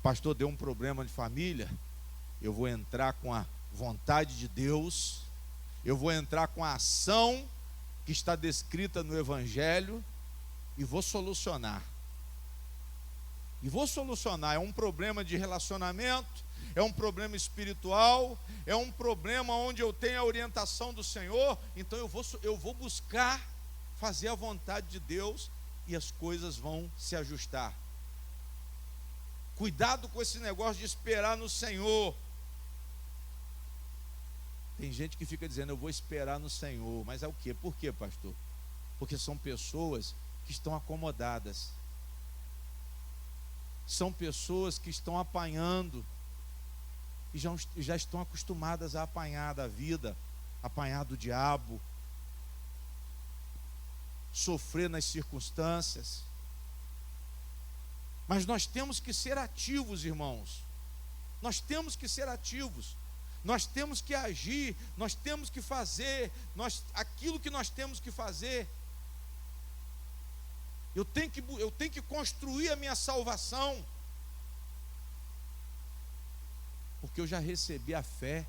Pastor, deu um problema de família. Eu vou entrar com a vontade de Deus. Eu vou entrar com a ação que está descrita no Evangelho e vou solucionar. E vou solucionar. É um problema de relacionamento, é um problema espiritual, é um problema onde eu tenho a orientação do Senhor. Então eu vou buscar fazer a vontade de Deus e as coisas vão se ajustar. Cuidado com esse negócio de esperar no Senhor. Tem gente que fica dizendo: eu vou esperar no Senhor. Mas é o quê? Por quê, pastor? Porque são pessoas que estão acomodadas. São pessoas que estão apanhando e já estão acostumadas a apanhar da vida, apanhar do diabo, sofrer nas circunstâncias. Mas nós temos que ser ativos, irmãos. Nós temos que ser ativos. Nós temos que agir, nós temos que fazer aquilo que nós temos que fazer. Eu tenho que construir a minha salvação, porque eu já recebi a fé,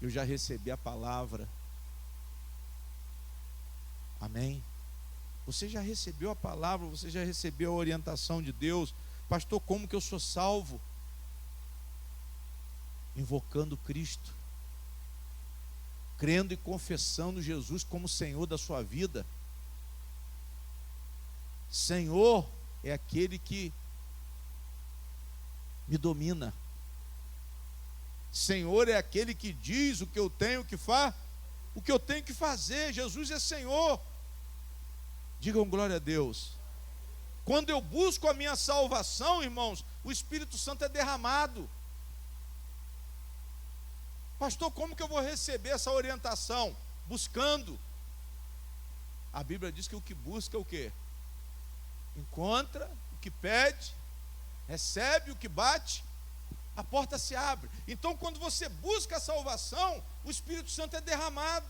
eu já recebi a palavra. Amém? Você já recebeu a palavra, você já recebeu a orientação de Deus. Pastor, como que eu sou salvo? Invocando Cristo, crendo e confessando Jesus como Senhor da sua vida. Senhor é aquele que me domina. Senhor é aquele que diz o que eu tenho que o que eu tenho que fazer. Jesus é Senhor. Digam glória a Deus. Quando eu busco a minha salvação, irmãos, o Espírito Santo é derramado. Pastor, como que eu vou receber essa orientação? Buscando. A Bíblia diz que o que busca é o quê? Encontra, o que pede, recebe, o que bate, a porta se abre. Então, quando você busca a salvação, o Espírito Santo é derramado.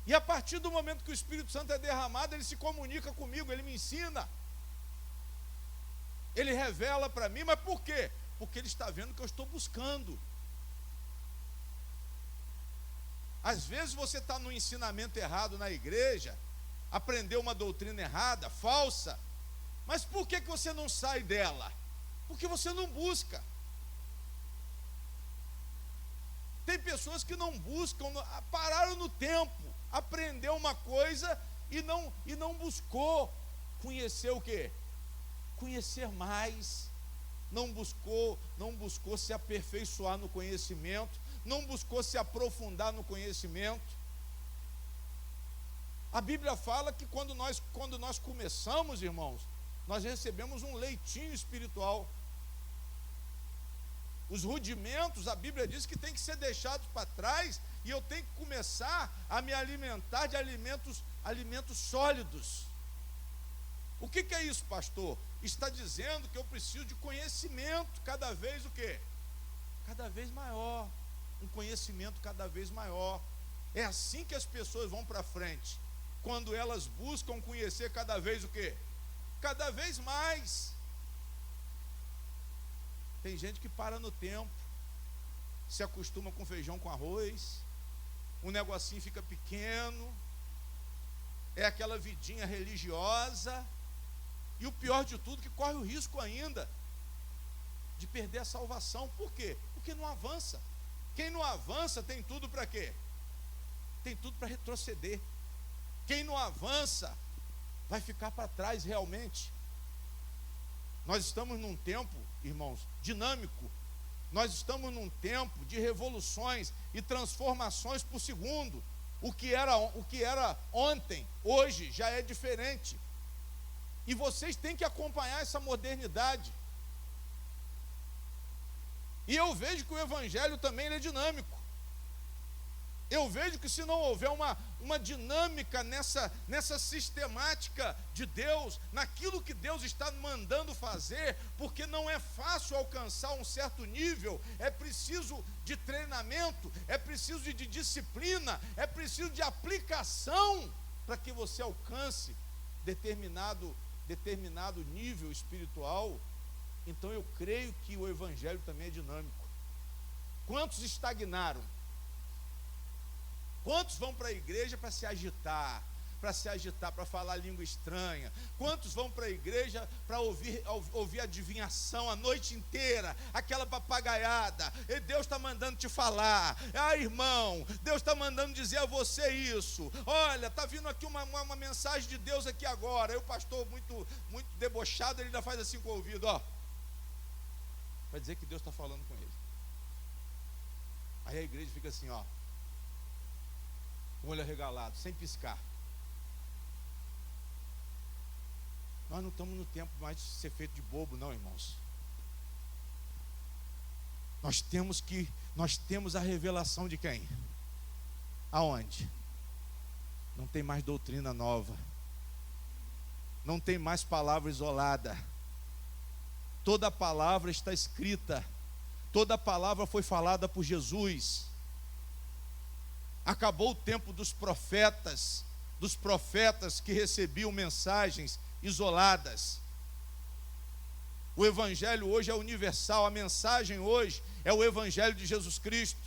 E a partir do momento que o Espírito Santo é derramado, ele se comunica comigo, ele me ensina. Ele revela para mim, mas por quê? porque ele está vendo que eu estou buscando. Às vezes você está no ensinamento errado na igreja, aprendeu uma doutrina errada, falsa, mas por que você não sai dela? Porque você não busca. Tem pessoas que não buscam, pararam no tempo, aprendeu uma coisa e não buscou conhecer o quê? Conhecer mais. Não buscou se aperfeiçoar no conhecimento, não buscou se aprofundar no conhecimento. A Bíblia fala que quando nós começamos, irmãos, nós recebemos um leitinho espiritual. Os rudimentos, a Bíblia diz que tem que ser deixados para trás, e eu tenho que começar a me alimentar de alimentos sólidos. O que é isso, pastor? Está dizendo que eu preciso de conhecimento, cada vez o quê? Cada vez maior, um conhecimento cada vez maior. É assim que as pessoas vão para frente, quando elas buscam conhecer cada vez o quê? Cada vez mais. Tem gente que para no tempo, se acostuma com feijão com arroz, o negocinho fica pequeno, é aquela vidinha religiosa, e o pior de tudo, que corre o risco ainda de perder a salvação. Por quê? Porque não avança. Quem não avança tem tudo para quê? Tem tudo para retroceder. Quem não avança vai ficar para trás realmente. Nós estamos num tempo, irmãos, dinâmico. Nós estamos num tempo de revoluções e transformações por segundo. O que era ontem, hoje já é diferente. E vocês têm que acompanhar essa modernidade. E eu vejo que o Evangelho também é dinâmico. Eu vejo que se não houver uma dinâmica nessa sistemática de Deus, naquilo que Deus está mandando fazer, porque não é fácil alcançar um certo nível, é preciso de treinamento, é preciso de disciplina, é preciso de aplicação, para que você alcance determinado nível espiritual. Então eu creio que o Evangelho também é dinâmico. Quantos estagnaram? Quantos vão para a igreja para se agitar, para falar língua estranha? Quantos vão para a igreja para ouvir adivinhação a noite inteira, aquela papagaiada? E Deus está mandando te falar. Ah, irmão, Deus está mandando dizer a você isso. Olha, está vindo aqui uma mensagem de Deus aqui agora. Aí o pastor, muito debochado, ele ainda faz assim com o ouvido, ó, para dizer que Deus está falando com ele. Aí a igreja fica assim, ó, com o olho arregalado, sem piscar. Nós não estamos no tempo mais de ser feito de bobo, não, irmãos. Nós temos a revelação de quem? Aonde? Não tem mais doutrina nova. Não tem mais palavra isolada. Toda a palavra está escrita. Toda a palavra foi falada por Jesus. Acabou o tempo dos profetas que recebiam mensagens isoladas. O Evangelho hoje é universal, a mensagem hoje é o Evangelho de Jesus Cristo.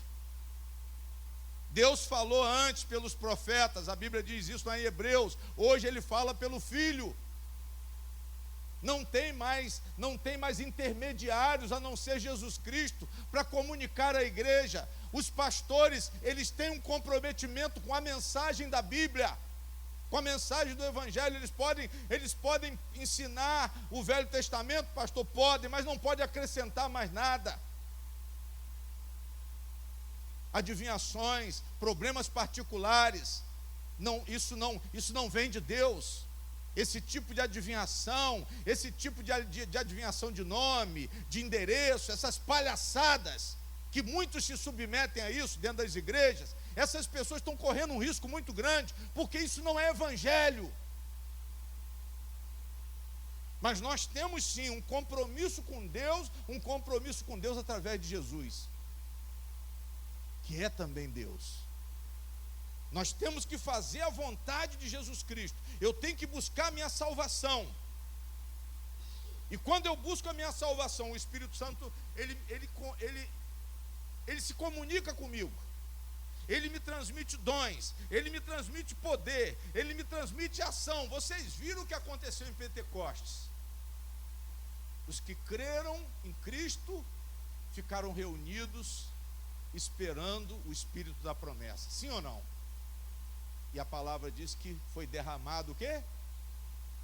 Deus falou antes pelos profetas, a Bíblia diz isso lá em Hebreus, hoje Ele fala pelo Filho. Não tem mais intermediários a não ser Jesus Cristo para comunicar à igreja. Os pastores, eles têm um comprometimento com a mensagem da Bíblia, com a mensagem do Evangelho. Eles podem ensinar o Velho Testamento, pastor, podem, mas não pode acrescentar mais nada. Adivinhações, problemas particulares, isso não vem de Deus. Esse tipo de adivinhação, esse tipo de adivinhação de nome, de endereço, essas palhaçadas, que muitos se submetem a isso dentro das igrejas, essas pessoas estão correndo um risco muito grande, porque isso não é Evangelho. Mas nós temos sim um compromisso com Deus através de Jesus, que é também Deus. Nós temos que fazer a vontade de Jesus Cristo. Eu tenho que buscar a minha salvação. E quando eu busco a minha salvação, o Espírito Santo, ele se comunica comigo. Ele me transmite dons, ele me transmite poder, ele me transmite ação. Vocês viram o que aconteceu em Pentecostes? Os que creram em Cristo ficaram reunidos, esperando o Espírito da promessa. Sim ou não? E a palavra diz que foi derramado o quê?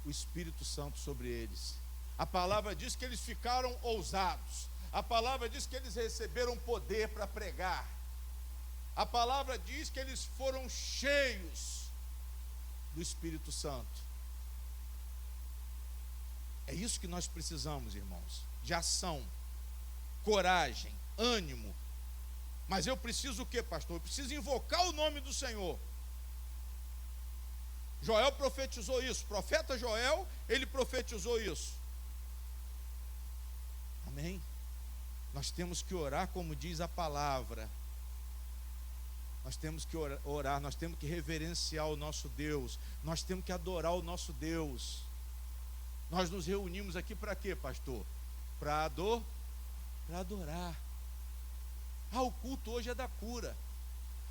O Espírito Santo sobre eles. A palavra diz que eles ficaram ousados. A palavra diz que eles receberam poder para pregar. A palavra diz que eles foram cheios do Espírito Santo. É isso que nós precisamos, irmãos, de ação, coragem, ânimo. Mas eu preciso o quê, pastor? Eu preciso invocar o nome do Senhor. Joel profetizou isso, o profeta Joel, ele profetizou isso. Amém? Nós temos que orar como diz a palavra. Nós temos que orar, nós temos que reverenciar o nosso Deus, nós temos que adorar o nosso Deus. Nós nos reunimos aqui para quê, pastor? Para adorar. O culto hoje é da cura.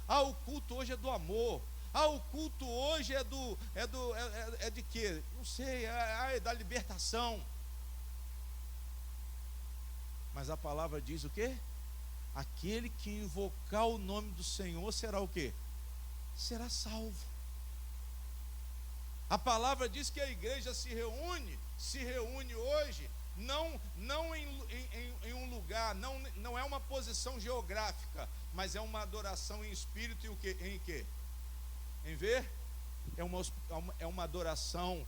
O culto hoje é do amor. O culto hoje é de quê? Não sei, é da libertação. Mas a palavra diz o quê? Aquele que invocar o nome do Senhor será o quê? Será salvo. A palavra diz que a igreja se reúne hoje, não em um lugar, não é uma posição geográfica, mas é uma adoração em espírito e o quê? Em quê? Em ver? É uma adoração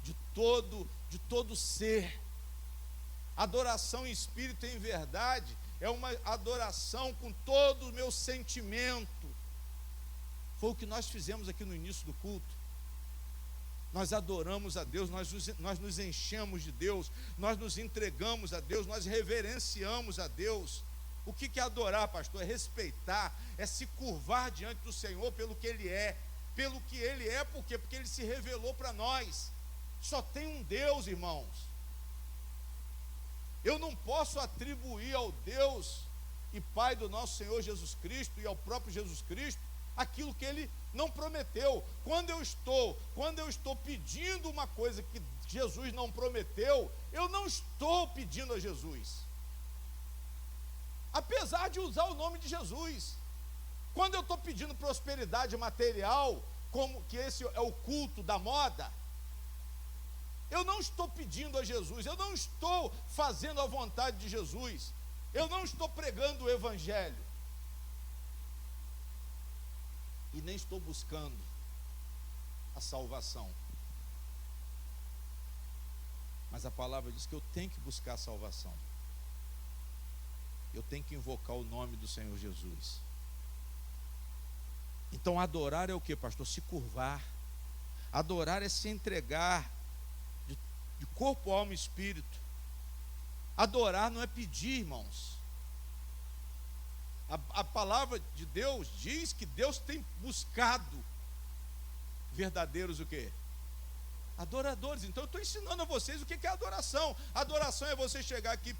de todo ser. Adoração em espírito e em verdade é uma adoração com todo o meu sentimento. Foi o que nós fizemos aqui no início do culto. Nós adoramos a Deus, nós nos enchemos de Deus, nós nos entregamos a Deus, nós reverenciamos a Deus. O que é adorar, pastor? É respeitar, é se curvar diante do Senhor pelo que Ele é. Pelo que Ele é, por quê? Porque Ele se revelou para nós. Só tem um Deus, irmãos. Eu não posso atribuir ao Deus e Pai do nosso Senhor Jesus Cristo e ao próprio Jesus Cristo aquilo que Ele não prometeu. Quando eu estou pedindo uma coisa que Jesus não prometeu, eu não estou pedindo a Jesus, apesar de usar o nome de Jesus. Quando eu estou pedindo prosperidade material, como que esse é o culto da moda, eu não estou pedindo a Jesus, eu não estou fazendo a vontade de Jesus, eu não estou pregando o Evangelho, e nem estou buscando a salvação. Mas a palavra diz que eu tenho que buscar a salvação, eu tenho que invocar o nome do Senhor Jesus. Então adorar é o que, pastor? Se curvar. Adorar é se entregar de corpo, alma e espírito. Adorar não é pedir, irmãos. A palavra de Deus diz que Deus tem buscado verdadeiros o quê? Adoradores. Então eu estou ensinando a vocês o que é adoração. Adoração é você chegar aqui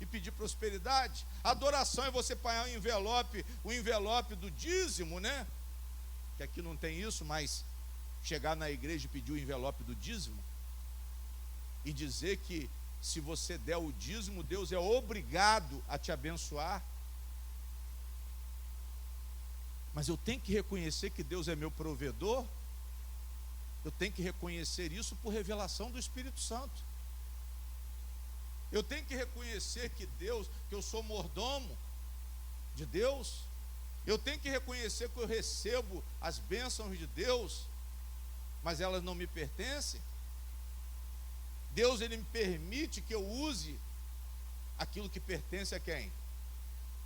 e pedir prosperidade. Adoração é você pagar o envelope do dízimo, né? Que aqui não tem isso, mas chegar na igreja e pedir o envelope do dízimo e dizer que se você der o dízimo, Deus é obrigado a te abençoar. Mas eu tenho que reconhecer que Deus é meu provedor. Eu tenho que reconhecer isso por revelação do Espírito Santo. Eu tenho que reconhecer que eu sou mordomo de Deus. Eu tenho que reconhecer que eu recebo as bênçãos de Deus, mas elas não me pertencem. Deus, Ele me permite que eu use aquilo que pertence a quem?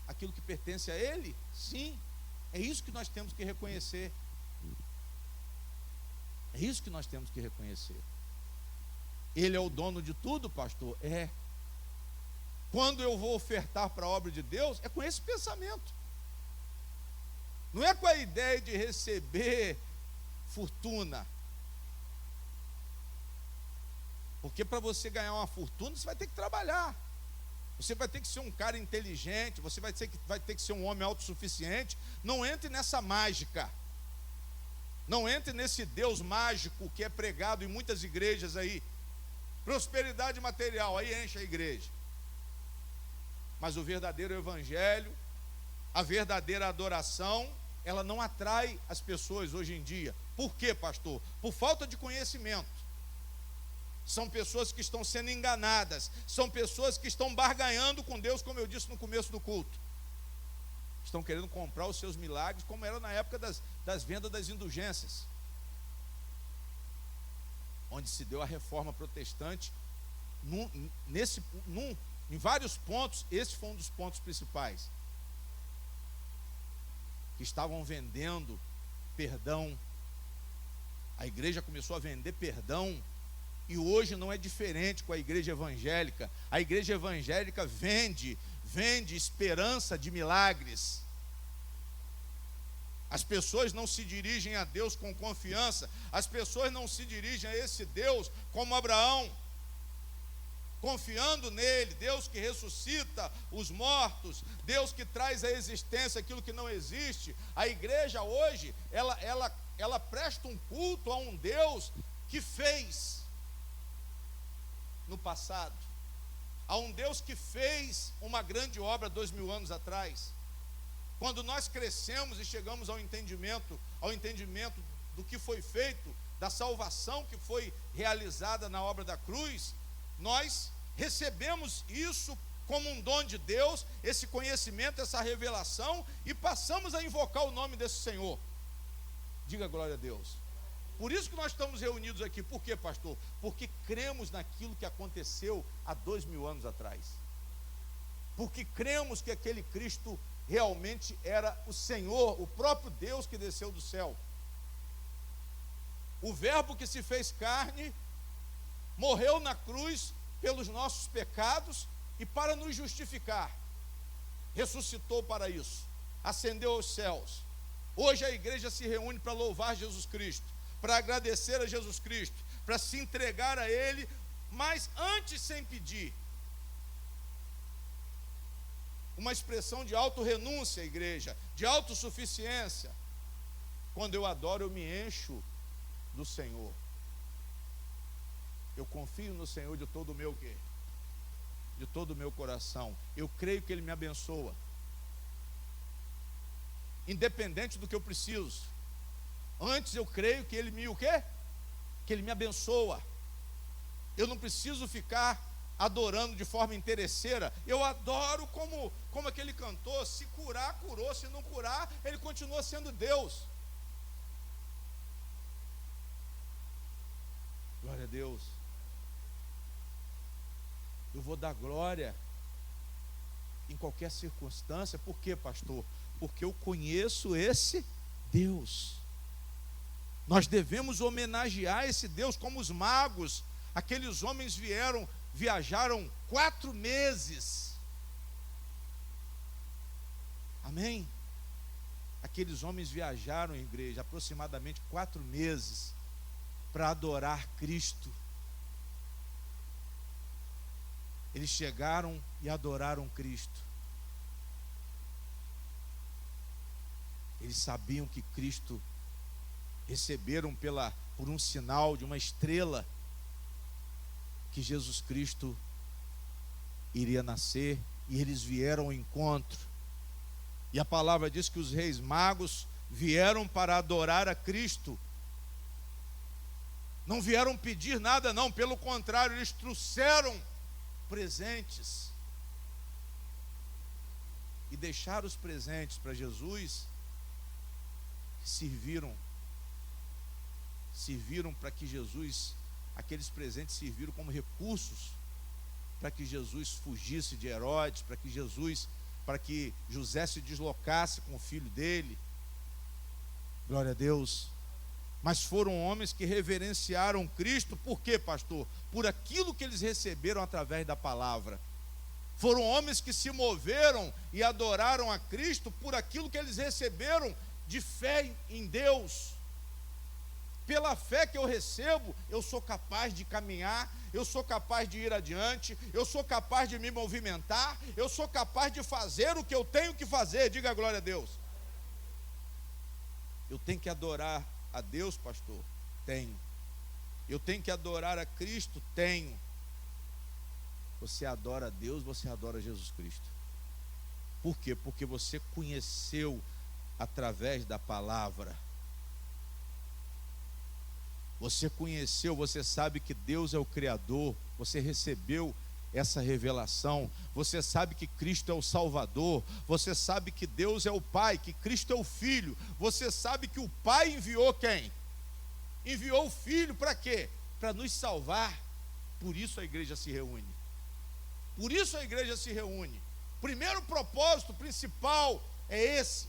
Aquilo que pertence a Ele? Sim, é isso que nós temos que reconhecer. É isso que nós temos que reconhecer. Ele é o dono de tudo, pastor? É. Quando eu vou ofertar para a obra de Deus, é com esse pensamento. Não é com a ideia de receber fortuna. Porque para você ganhar uma fortuna, você vai ter que trabalhar. Você vai ter que ser um cara inteligente, você vai ter que ser um homem autossuficiente. Não entre nessa mágica. Não entre nesse Deus mágico que é pregado em muitas igrejas aí. Prosperidade material, aí enche a igreja. Mas o verdadeiro evangelho, a verdadeira adoração, ela não atrai as pessoas hoje em dia. Por quê, pastor? Por falta de conhecimento. São pessoas que estão sendo enganadas, são pessoas que estão barganhando com Deus, como eu disse no começo do culto. Estão querendo comprar os seus milagres, como era na época das vendas das indulgências, onde se deu a reforma protestante. Em vários pontos, esse foi um dos pontos principais, que estavam vendendo perdão. A igreja começou a vender perdão, e hoje não é diferente com a igreja evangélica. A igreja evangélica vende esperança de milagres. As pessoas não se dirigem a Deus com confiança, as pessoas não se dirigem a esse Deus como Abraão, confiando nele, Deus que ressuscita os mortos, Deus que traz à existência aquilo que não existe. A igreja hoje, ela presta um culto a um Deus que fez no passado, a um Deus que fez uma grande obra 2000 anos atrás. Quando nós crescemos e chegamos ao entendimento do que foi feito, da salvação que foi realizada na obra da cruz, nós recebemos isso como um dom de Deus, esse conhecimento, essa revelação, e passamos a invocar o nome desse Senhor. Diga glória a Deus. Por isso que nós estamos reunidos aqui. Por quê, pastor? Porque cremos naquilo que aconteceu há 2000 anos atrás. Porque cremos que aquele Cristo realmente era o Senhor, o próprio Deus que desceu do céu. O Verbo que se fez carne, morreu na cruz pelos nossos pecados e para nos justificar. Ressuscitou para isso, ascendeu aos céus. Hoje a igreja se reúne para louvar Jesus Cristo, para agradecer a Jesus Cristo, para se entregar a Ele, mas antes sem pedir. Uma expressão de autorrenúncia, igreja, de autossuficiência. Quando eu adoro, eu me encho do Senhor. Eu confio no Senhor de todo o meu quê? De todo o meu coração. Eu creio que Ele me abençoa, independente do que eu preciso. Antes eu creio que Ele me o quê? Que Ele me abençoa. Eu não preciso ficar adorando de forma interesseira. Eu adoro como aquele cantor. Se curar, curou. Se não curar, Ele continua sendo Deus. Glória a Deus. Eu vou dar glória em qualquer circunstância. Por quê, pastor? Porque eu conheço esse Deus. Nós devemos homenagear esse Deus, como os magos. Aqueles homens viajaram 4 meses. Amém? Aqueles homens viajaram, igreja, aproximadamente 4 meses para adorar Cristo. Eles chegaram e adoraram Cristo. Eles sabiam que Cristo, receberam por um sinal de uma estrela, que Jesus Cristo iria nascer, e eles vieram ao encontro. E a palavra diz que os reis magos vieram para adorar a Cristo. Não vieram pedir nada, não, pelo contrário, eles trouxeram presentes e deixaram os presentes para Jesus, que serviram para que Jesus, aqueles presentes serviram como recursos para que Jesus fugisse de Herodes, para que José se deslocasse com o filho dele. Glória a Deus. Mas foram homens que reverenciaram Cristo. Por quê, pastor? Por aquilo que eles receberam através da palavra. Foram homens que se moveram e adoraram a Cristo por aquilo que eles receberam de fé em Deus. Pela fé que eu recebo, eu sou capaz de caminhar, eu sou capaz de ir adiante, eu sou capaz de me movimentar, eu sou capaz de fazer o que eu tenho que fazer. Diga glória a Deus. Eu tenho que adorar a Deus, pastor? Tenho. Eu tenho que adorar a Cristo? Tenho. Você adora a Deus, você adora Jesus Cristo. Por quê? Porque você conheceu através da palavra. Você conheceu, você sabe que Deus é o Criador, você recebeu essa revelação, você sabe que Cristo é o Salvador, você sabe que Deus é o Pai, que Cristo é o Filho, você sabe que o Pai enviou quem? Enviou o Filho para quê? Para nos salvar. Por isso a igreja se reúne. Por isso a igreja se reúne. Primeiro propósito principal é esse.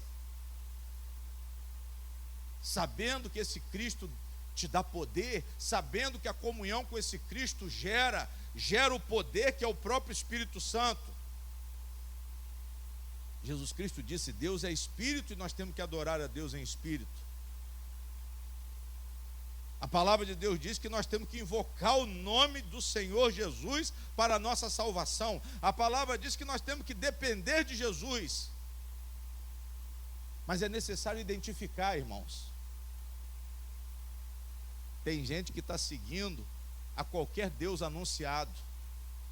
Sabendo que esse Cristo te dá poder, sabendo que a comunhão com esse Cristo gera o poder que é o próprio Espírito Santo. Jesus Cristo disse: Deus é Espírito e nós temos que adorar a Deus em Espírito. A palavra de Deus diz que nós temos que invocar o nome do Senhor Jesus para a nossa salvação. A palavra diz que nós temos que depender de Jesus. Mas é necessário identificar, irmãos. Tem gente que está seguindo a qualquer Deus anunciado,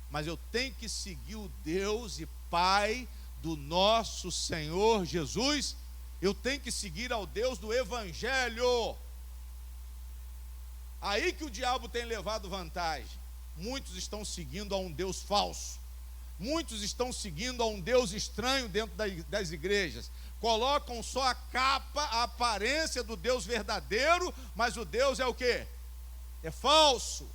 mas eu tenho que seguir o Deus e Pai do nosso Senhor Jesus. Eu tenho que seguir ao Deus do Evangelho. Aí que o diabo tem levado vantagem. Muitos estão seguindo a um Deus falso. Muitos estão seguindo a um Deus estranho dentro das igrejas. Colocam só a capa, a aparência do Deus verdadeiro, mas o Deus é o quê? É falso.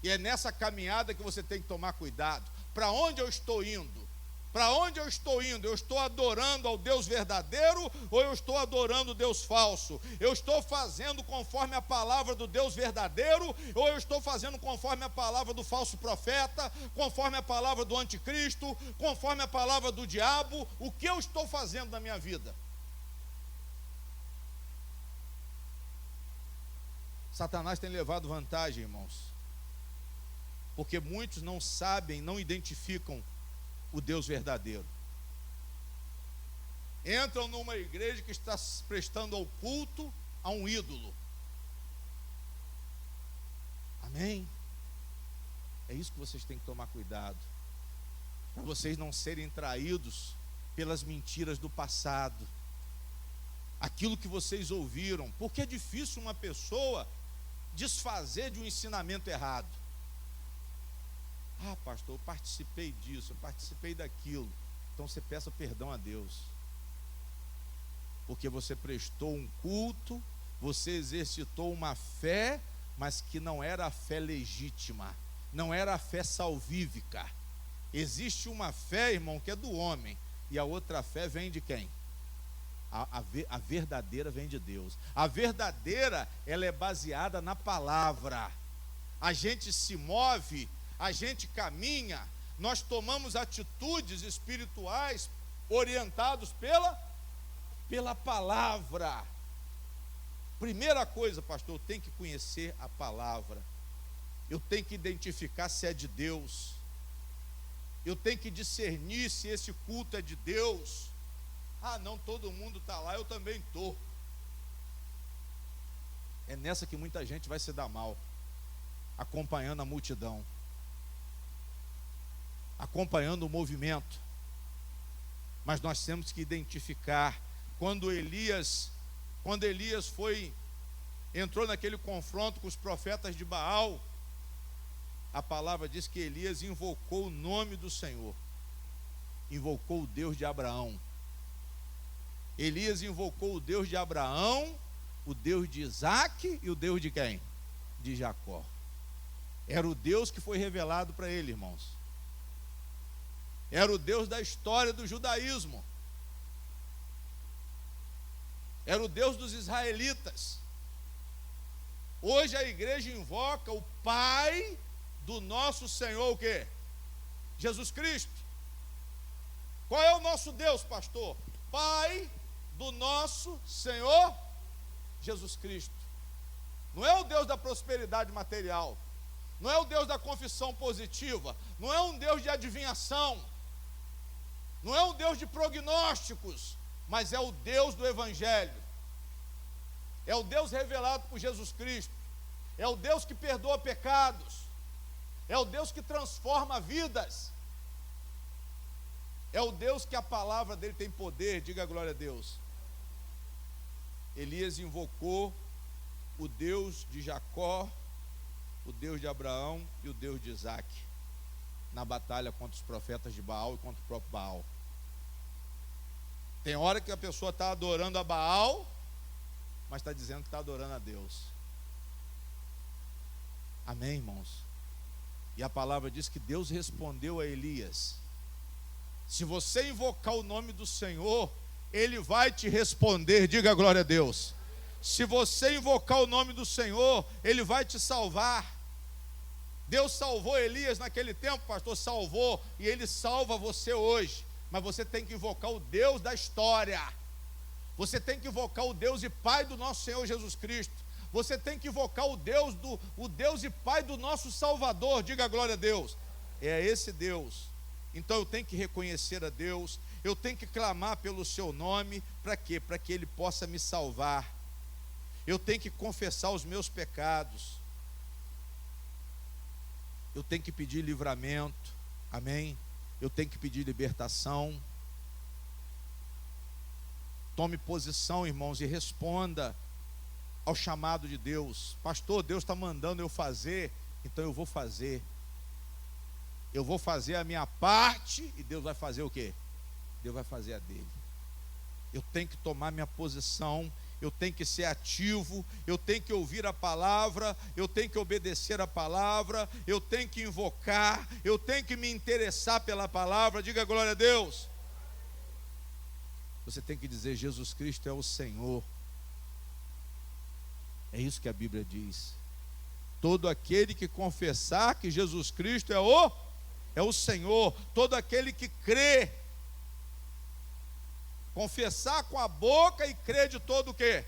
E é nessa caminhada que você tem que tomar cuidado. Para onde eu estou indo? Para onde eu estou indo? Eu estou adorando ao Deus verdadeiro ou eu estou adorando o Deus falso? Eu estou fazendo conforme a palavra do Deus verdadeiro ou eu estou fazendo conforme a palavra do falso profeta, conforme a palavra do anticristo, conforme a palavra do diabo? O que eu estou fazendo na minha vida? Satanás tem levado vantagem, irmãos, porque muitos não sabem, não identificam o Deus verdadeiro. Entram numa igreja que está prestando ao culto a um ídolo. Amém? É isso que vocês têm que tomar cuidado, para vocês não serem traídos pelas mentiras do passado, aquilo que vocês ouviram, porque é difícil uma pessoa desfazer de um ensinamento errado. Ah, pastor, eu participei disso, eu participei daquilo. Então você peça perdão a Deus, porque você prestou um culto, você exercitou uma fé, mas que não era a fé legítima, não era a fé salvífica. Existe uma fé, irmão, que é do homem, e a outra fé vem de quem? A verdadeira vem de Deus. A verdadeira, ela é baseada na palavra. A gente se move, a gente caminha, nós tomamos atitudes espirituais orientados pela palavra. Primeira coisa, pastor, eu tenho que conhecer a palavra. Eu tenho que identificar se é de Deus. Eu tenho que discernir se esse culto é de Deus. Ah, não, todo mundo está lá, eu também estou. É nessa que muita gente vai se dar mal, acompanhando a multidão, acompanhando o movimento. Mas nós temos que identificar. Quando Elias entrou naquele confronto com os profetas de Baal, a palavra diz que Elias invocou o nome do Senhor, invocou o Deus de Abraão. Elias invocou o Deus de Abraão, o Deus de Isaac e o Deus de quem? De Jacó. Era o Deus que foi revelado para ele, irmãos. Era o Deus da história do judaísmo. Era o Deus dos israelitas. Hoje a igreja invoca o Pai do nosso Senhor, o quê? Jesus Cristo. Qual é o nosso Deus, pastor? Pai do nosso Senhor Jesus Cristo. Não é o Deus da prosperidade material. Não é o Deus da confissão positiva. Não é um Deus de adivinhação. Não é um Deus de prognósticos. Mas é o Deus do Evangelho. É o Deus revelado por Jesus Cristo. É o Deus que perdoa pecados. É o Deus que transforma vidas. É o Deus que a palavra dele tem poder. Diga glória a Deus. Elias invocou o Deus de Jacó, o Deus de Abraão e o Deus de Isaac, na batalha contra os profetas de Baal e contra o próprio Baal. Tem hora que a pessoa está adorando a Baal, mas está dizendo que está adorando a Deus. Amém, irmãos? E a palavra diz que Deus respondeu a Elias: se você invocar o nome do Senhor, Ele vai te responder. Diga glória a Deus. Se você invocar o nome do Senhor, Ele vai te salvar. Deus salvou Elias naquele tempo, pastor, salvou, e Ele salva você hoje. Mas você tem que invocar o Deus da história. Você tem que invocar o Deus e Pai do nosso Senhor Jesus Cristo. Você tem que invocar o Deus e Pai do nosso Salvador. Diga glória a Deus. É esse Deus. Então eu tenho que reconhecer a Deus. Eu tenho que clamar pelo seu nome. Para quê? Para que Ele possa me salvar. Eu tenho que confessar os meus pecados. Eu tenho que pedir livramento. Amém? Eu tenho que pedir libertação. Tome posição, irmãos, e responda ao chamado de Deus. Pastor, Deus está mandando eu fazer, então eu vou fazer. Eu vou fazer a minha parte e Deus vai fazer o quê? Deus vai fazer a dele. Eu tenho que tomar minha posição, eu tenho que ser ativo, eu tenho que ouvir a palavra, eu tenho que obedecer a palavra, eu tenho que invocar, eu tenho que me interessar pela palavra. Diga glória a Deus. Você tem que dizer: Jesus Cristo é o Senhor. É isso que a Bíblia diz. Todo aquele que confessar que Jesus Cristo é o Senhor, todo aquele que crê, confessar com a boca e crer de todo o quê?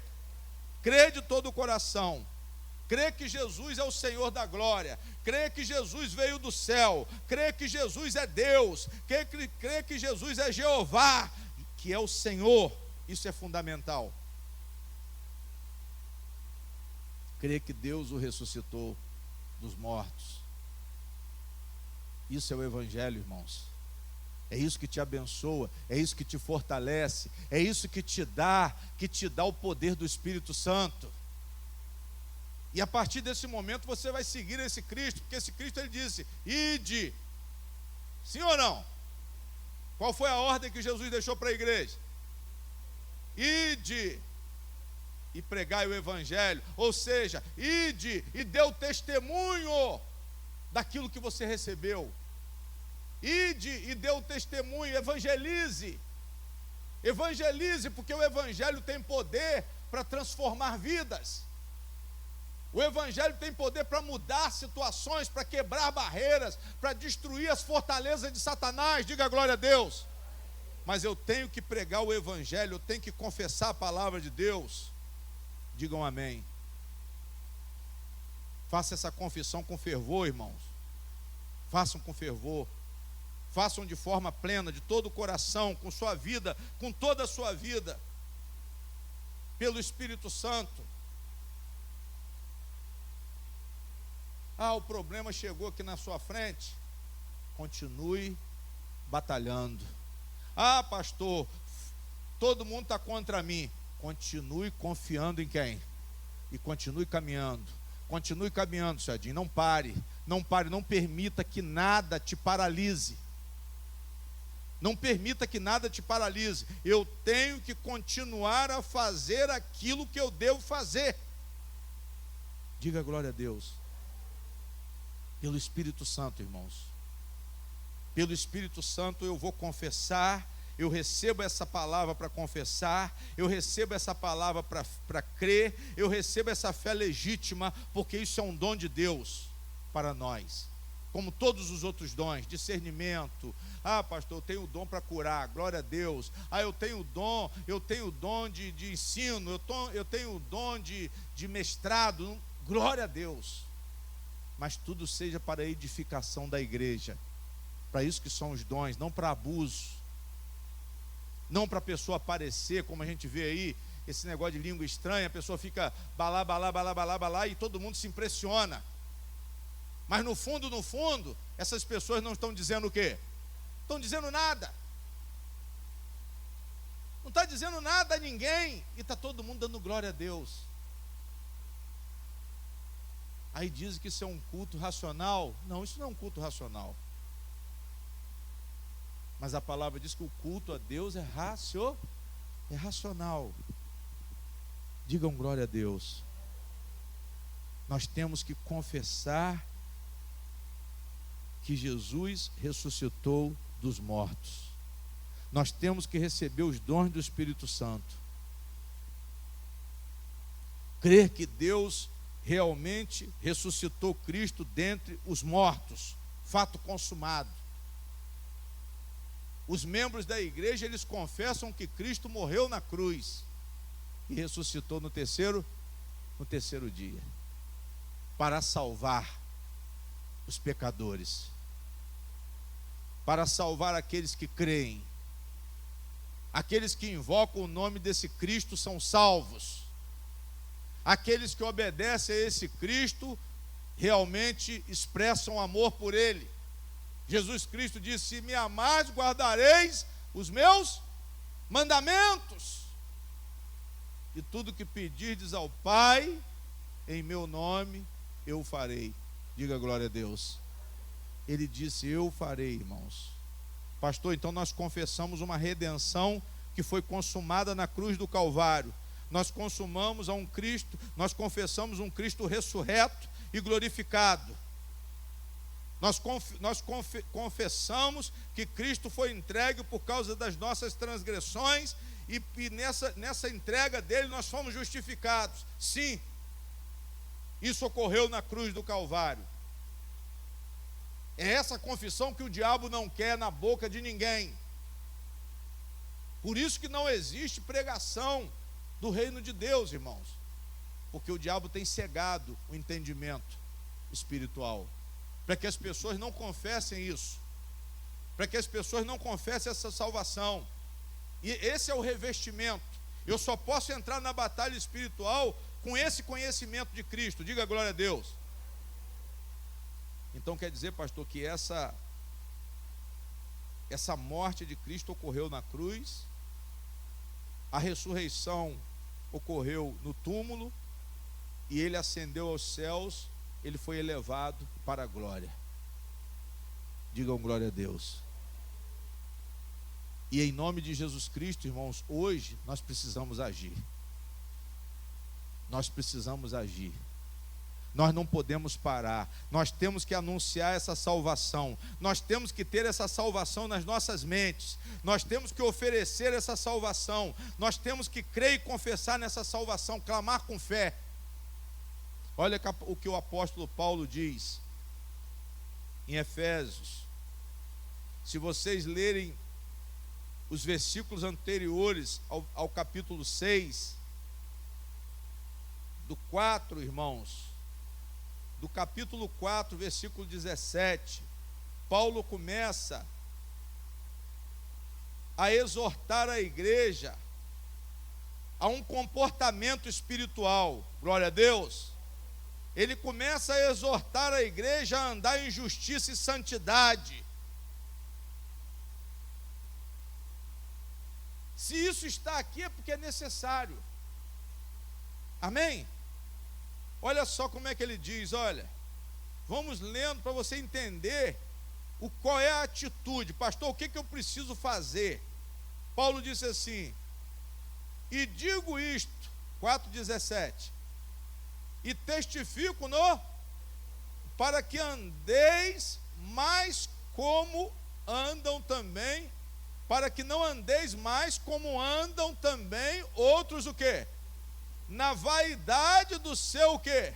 Crer de todo o coração. Crer que Jesus é o Senhor da glória. Crer que Jesus veio do céu. Crer que Jesus é Deus. Crer que Jesus é Jeová, que é o Senhor. Isso é fundamental. Crer que Deus o ressuscitou dos mortos. Isso é o Evangelho, irmãos. É isso que te abençoa, é isso que te fortalece, é isso que te dá o poder do Espírito Santo. E a partir desse momento você vai seguir esse Cristo, porque esse Cristo, ele disse: ide. Sim ou não? Qual foi a ordem que Jesus deixou para a igreja? Ide e pregai o Evangelho. Ou seja, ide e dê o testemunho daquilo que você recebeu. Ide e dê o testemunho, evangelize. Evangelize, porque o Evangelho tem poder para transformar vidas. O Evangelho tem poder para mudar situações, para quebrar barreiras, para destruir as fortalezas de Satanás. Diga glória a Deus. Mas eu tenho que pregar o Evangelho, eu tenho que confessar a palavra de Deus. Digam amém. Faça essa confissão com fervor, irmãos. Façam com fervor. Façam de forma plena, de todo o coração, com sua vida, com toda a sua vida, pelo Espírito Santo. Ah, o problema chegou aqui na sua frente. Continue batalhando. Ah, pastor, todo mundo está contra mim. Continue confiando em quem? E continue caminhando. Continue caminhando, Ceadinho. Não pare, não pare, não permita que nada te paralise. Não permita que nada te paralise. Eu tenho que continuar a fazer aquilo que eu devo fazer. Diga glória a Deus. Pelo Espírito Santo, irmãos. Pelo Espírito Santo eu vou confessar. Eu recebo essa palavra para confessar. Eu recebo essa palavra para crer. Eu recebo essa fé legítima, porque isso é um dom de Deus para nós. como todos os outros dons, discernimento. Ah, pastor, eu tenho o dom para curar, glória a Deus. Ah, eu tenho o dom de ensino, eu tenho o dom de mestrado, glória a Deus. Mas tudo seja para a edificação da igreja. Para isso que são os dons, não para abuso. Não para a pessoa aparecer, como a gente vê aí, esse negócio de língua estranha, a pessoa fica balá, balá, balá, balá, balá, e todo mundo se impressiona. Mas no fundo, essas pessoas não estão dizendo o quê? Estão dizendo nada. Não está dizendo nada a ninguém, e está todo mundo dando glória a Deus. Aí dizem que isso é um culto racional. Não, isso não é um culto racional. Mas a palavra diz que o culto a Deus é racional. Digam glória a Deus. Nós temos que confessar que Jesus ressuscitou dos mortos. Nós temos que receber os dons do Espírito Santo. Crer que Deus realmente ressuscitou Cristo dentre os mortos. Fato consumado. Os membros da igreja, eles confessam que Cristo morreu na cruz e ressuscitou no terceiro dia, para salvar os pecadores, para salvar aqueles que creem. Aqueles que invocam o nome desse Cristo são salvos. Aqueles que obedecem a esse Cristo realmente expressam amor por Ele. Jesus Cristo disse: se me amares, guardareis os meus mandamentos. E tudo que pedirdes ao Pai, em meu nome, eu farei. Diga glória a Deus. Ele disse: eu farei, irmãos. Pastor, então nós confessamos uma redenção que foi consumada na cruz do Calvário. Nós confessamos um Cristo ressurreto e glorificado. Nós confessamos que Cristo foi entregue por causa das nossas transgressões e nessa entrega dele nós fomos justificados. Sim, isso ocorreu na cruz do Calvário. É essa confissão que o diabo não quer na boca de ninguém. Por isso que não existe pregação do reino de Deus, irmãos, porque o diabo tem cegado o entendimento espiritual, para que as pessoas não confessem isso, para que as pessoas não confessem essa salvação. E esse é o revestimento. Eu só posso entrar na batalha espiritual com esse conhecimento de Cristo. Diga glória a Deus. Então quer dizer, pastor, que essa morte de Cristo ocorreu na cruz, a ressurreição ocorreu no túmulo, e ele ascendeu aos céus, ele foi elevado para a glória. Digam glória a Deus. E em nome de Jesus Cristo, irmãos, hoje nós precisamos agir. Nós precisamos agir. Nós não podemos parar. Nós temos que anunciar essa salvação. Nós temos que ter essa salvação nas nossas mentes. Nós temos que oferecer essa salvação. Nós temos que crer e confessar nessa salvação, clamar com fé. Olha o que o apóstolo Paulo diz em Efésios. Se vocês lerem os versículos anteriores ao capítulo 6, do 4, irmãos, do capítulo 4, versículo 17, Paulo começa a exortar a igreja a um comportamento espiritual. Glória a Deus. Ele começa a exortar a igreja a andar em justiça e santidade. Se isso está aqui é porque é necessário. Amém? Olha só como é que ele diz, olha. Vamos lendo para você entender qual é a atitude. Pastor, o que eu preciso fazer? Paulo disse assim: e digo isto, 4,17, e testifico para que andeis mais como andam também, para que não andeis mais como andam também outros o quê? Na vaidade do seu o quê?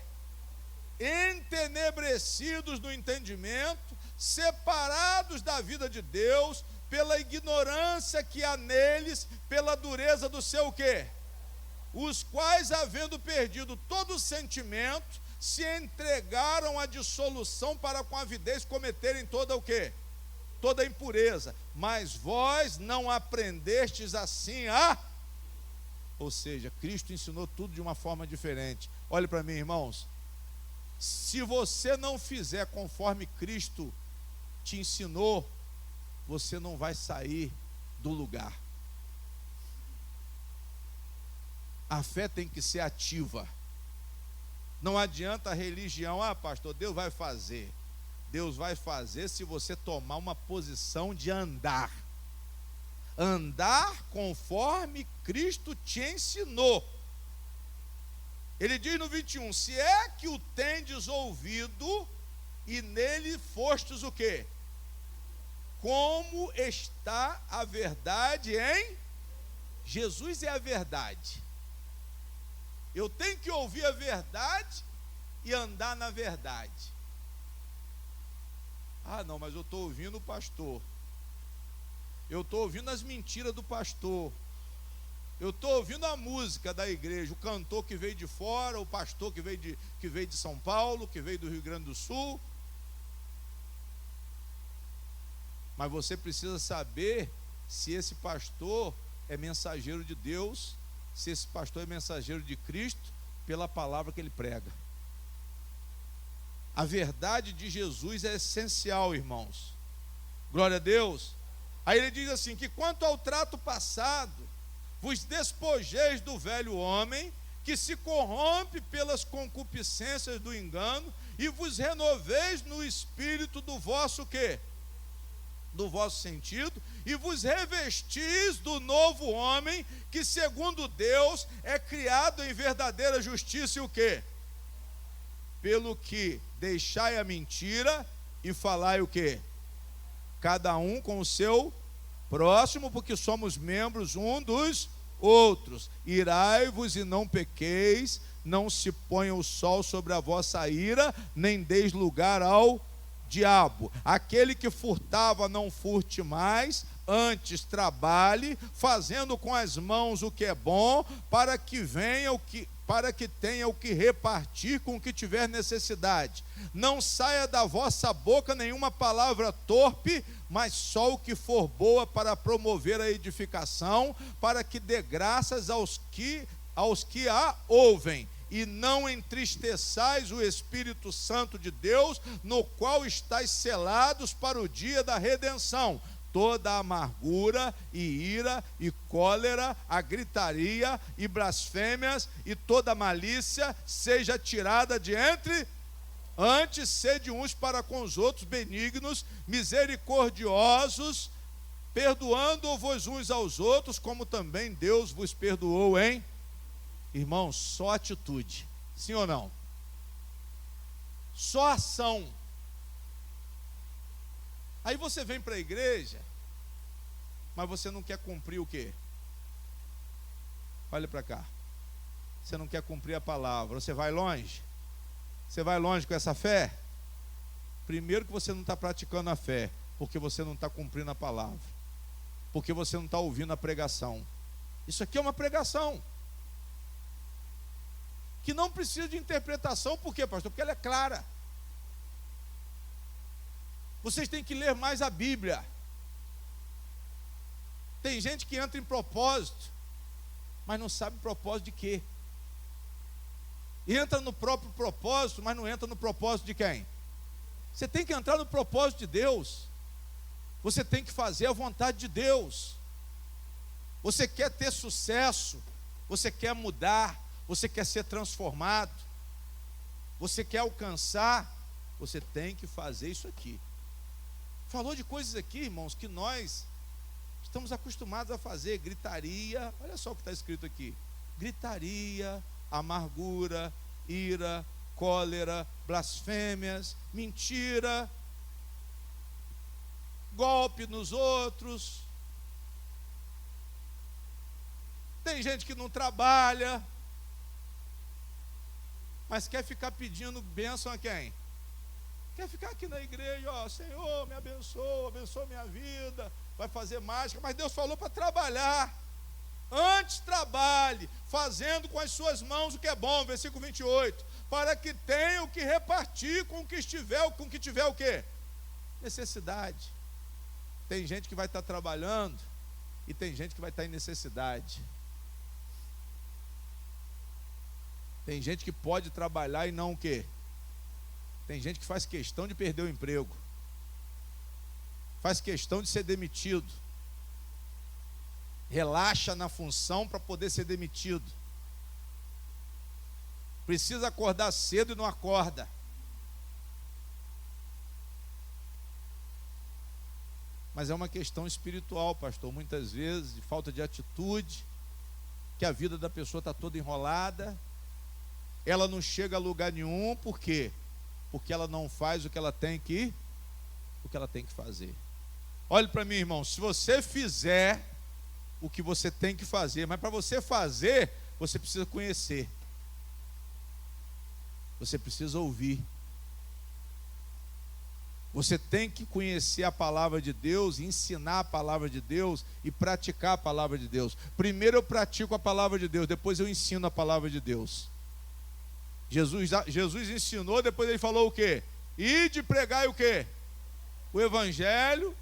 entenebrecidos no entendimento, separados da vida de Deus, pela ignorância que há neles, pela dureza do seu quê? Os quais, havendo perdido todo o sentimento, se entregaram à dissolução para com avidez cometerem toda o quê? Toda a impureza. Mas vós não aprendestes assim a... Ou seja, Cristo ensinou tudo de uma forma diferente. Olhe para mim, irmãos. Se você não fizer conforme Cristo te ensinou, você não vai sair do lugar. A fé tem que ser ativa. Não adianta a religião, pastor, Deus vai fazer. Deus vai fazer se você tomar uma posição de andar. Andar conforme Cristo te ensinou. Ele diz no 21, se é que o tendes ouvido e nele fostes o quê? Como está a verdade em Jesus é a verdade. Eu tenho que ouvir a verdade e andar na verdade. Não, mas eu estou ouvindo o pastor. Eu estou ouvindo as mentiras do pastor. Eu estou ouvindo a música da igreja, o cantor que veio de fora, o pastor que veio de São Paulo, que veio do Rio Grande do Sul. Mas você precisa saber se esse pastor é mensageiro de Deus, se esse pastor é mensageiro de Cristo, pela palavra que ele prega. A verdade de Jesus é essencial, irmãos. Glória a Deus. Aí ele diz assim, que quanto ao trato passado, vos despojeis do velho homem, que se corrompe pelas concupiscências do engano, e vos renoveis no espírito do vosso quê? Do vosso sentido, e vos revestis do novo homem, que segundo Deus é criado em verdadeira justiça e o quê? Pelo que deixai a mentira e falai o quê? Cada um com o seu próximo, porque somos membros um dos outros. Irai-vos e não pequeis, não se ponha o sol sobre a vossa ira, nem deis lugar ao diabo. Aquele que furtava, não furte mais, antes trabalhe, fazendo com as mãos o que é bom, para que tenha o que repartir com o que tiver necessidade. Não saia da vossa boca nenhuma palavra torpe, mas só o que for boa para promover a edificação, para que dê graças aos que a ouvem. E não entristeçais o Espírito Santo de Deus, no qual estáis selados para o dia da redenção. Toda amargura e ira e cólera, a gritaria e blasfêmias e toda malícia seja tirada de entre. Antes sede uns para com os outros benignos, misericordiosos, perdoando-vos uns aos outros, como também Deus vos perdoou, hein? Irmãos, só atitude, sim ou não? Só ação. Aí você vem para a igreja, mas você não quer cumprir o quê? Olha para cá. Você não quer cumprir a palavra. Você vai longe? Você vai longe com essa fé? Primeiro que você não está praticando a fé, porque você não está cumprindo a palavra, porque você não está ouvindo a pregação. Isso aqui é uma pregação que não precisa de interpretação. Por quê, pastor? Porque ela é clara. Vocês têm que ler mais a Bíblia. Tem gente que entra em propósito, mas não sabe propósito de quê. Entra no próprio propósito, mas não entra no propósito de quem? Você tem que entrar no propósito de Deus. Você tem que fazer a vontade de Deus. Você quer ter sucesso, você quer mudar, você quer ser transformado, você quer alcançar, você tem que fazer isso aqui. Falou de coisas aqui, irmãos, que nós estamos acostumados a fazer. Gritaria, olha só o que está escrito aqui: gritaria, amargura, ira, cólera, blasfêmias, mentira, golpe nos outros. Tem gente que não trabalha. mas quer ficar pedindo bênção a quem? Quer ficar aqui na igreja, ó, Senhor, me abençoa, abençoa minha vida, vai fazer mágica, mas Deus falou para trabalhar. Antes trabalhe, fazendo com as suas mãos o que é bom, versículo 28, para que tenha o que repartir com o que tiver o quê? Necessidade. Tem gente que vai estar trabalhando e tem gente que vai estar em necessidade. Tem gente que pode trabalhar e não o quê? Tem gente que faz questão de perder o emprego, faz questão de ser demitido, relaxa na função para poder ser demitido, precisa acordar cedo e não acorda. Mas é uma questão espiritual, pastor, muitas vezes, de falta de atitude, que a vida da pessoa está toda enrolada, ela não chega a lugar nenhum. Por quê? Porque ela não faz o que ela tem que fazer. Olhe para mim, irmão, se você fizer o que você tem que fazer, mas para você fazer, você precisa conhecer, você precisa ouvir, você tem que conhecer a palavra de Deus, ensinar a palavra de Deus e praticar a palavra de Deus. Primeiro eu pratico a palavra de Deus, depois eu ensino a palavra de Deus. Jesus ensinou, depois ele falou o quê? Ide pregai o quê? O evangelho,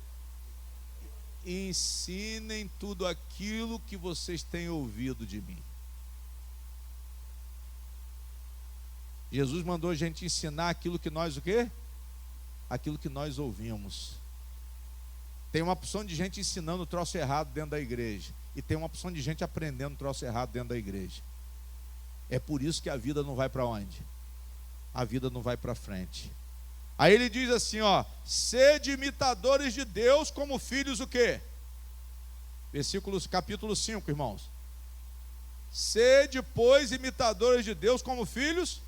e ensinem tudo aquilo que vocês têm ouvido de mim. Jesus mandou a gente ensinar aquilo que nós o quê? Aquilo que nós ouvimos. Tem uma opção de gente ensinando o troço errado dentro da igreja, e tem uma opção de gente aprendendo o troço errado dentro da igreja. É por isso que a vida não vai para onde? A vida não vai para frente. Aí ele diz assim, ó, sede imitadores de Deus como filhos o quê? Capítulo 5, irmãos. Sede, pois, imitadores de Deus como filhos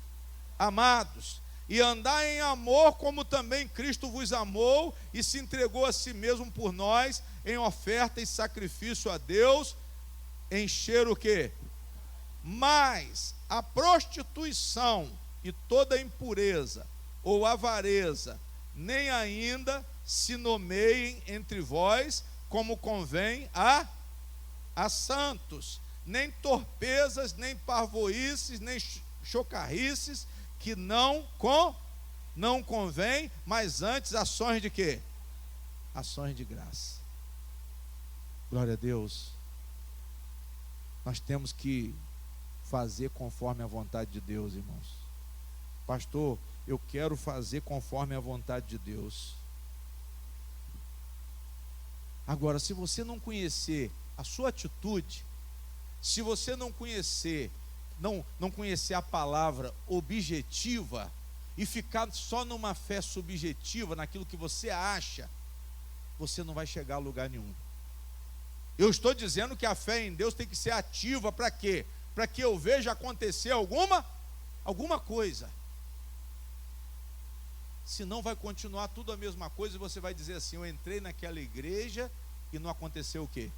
amados, e andar em amor como também Cristo vos amou e se entregou a si mesmo por nós, em oferta e sacrifício a Deus, encher o quê? Mas a prostituição e toda impureza ou avareza, nem ainda se nomeiem entre vós como convém a santos, nem torpezas, nem parvoices, nem chocarrices, que não convém, mas antes ações de quê? Ações de graça. Glória a Deus. Nós temos que fazer conforme a vontade de Deus, irmãos. Pastor, eu quero fazer conforme a vontade de Deus. Agora, se você não conhecer a sua atitude, se você não conhecer a palavra objetiva e ficar só numa fé subjetiva, naquilo que você acha, você não vai chegar a lugar nenhum. Eu estou dizendo que a fé em Deus tem que ser ativa. Para quê? Para que eu veja acontecer alguma coisa. Senão vai continuar tudo a mesma coisa e você vai dizer assim, eu entrei naquela igreja e não aconteceu o quê?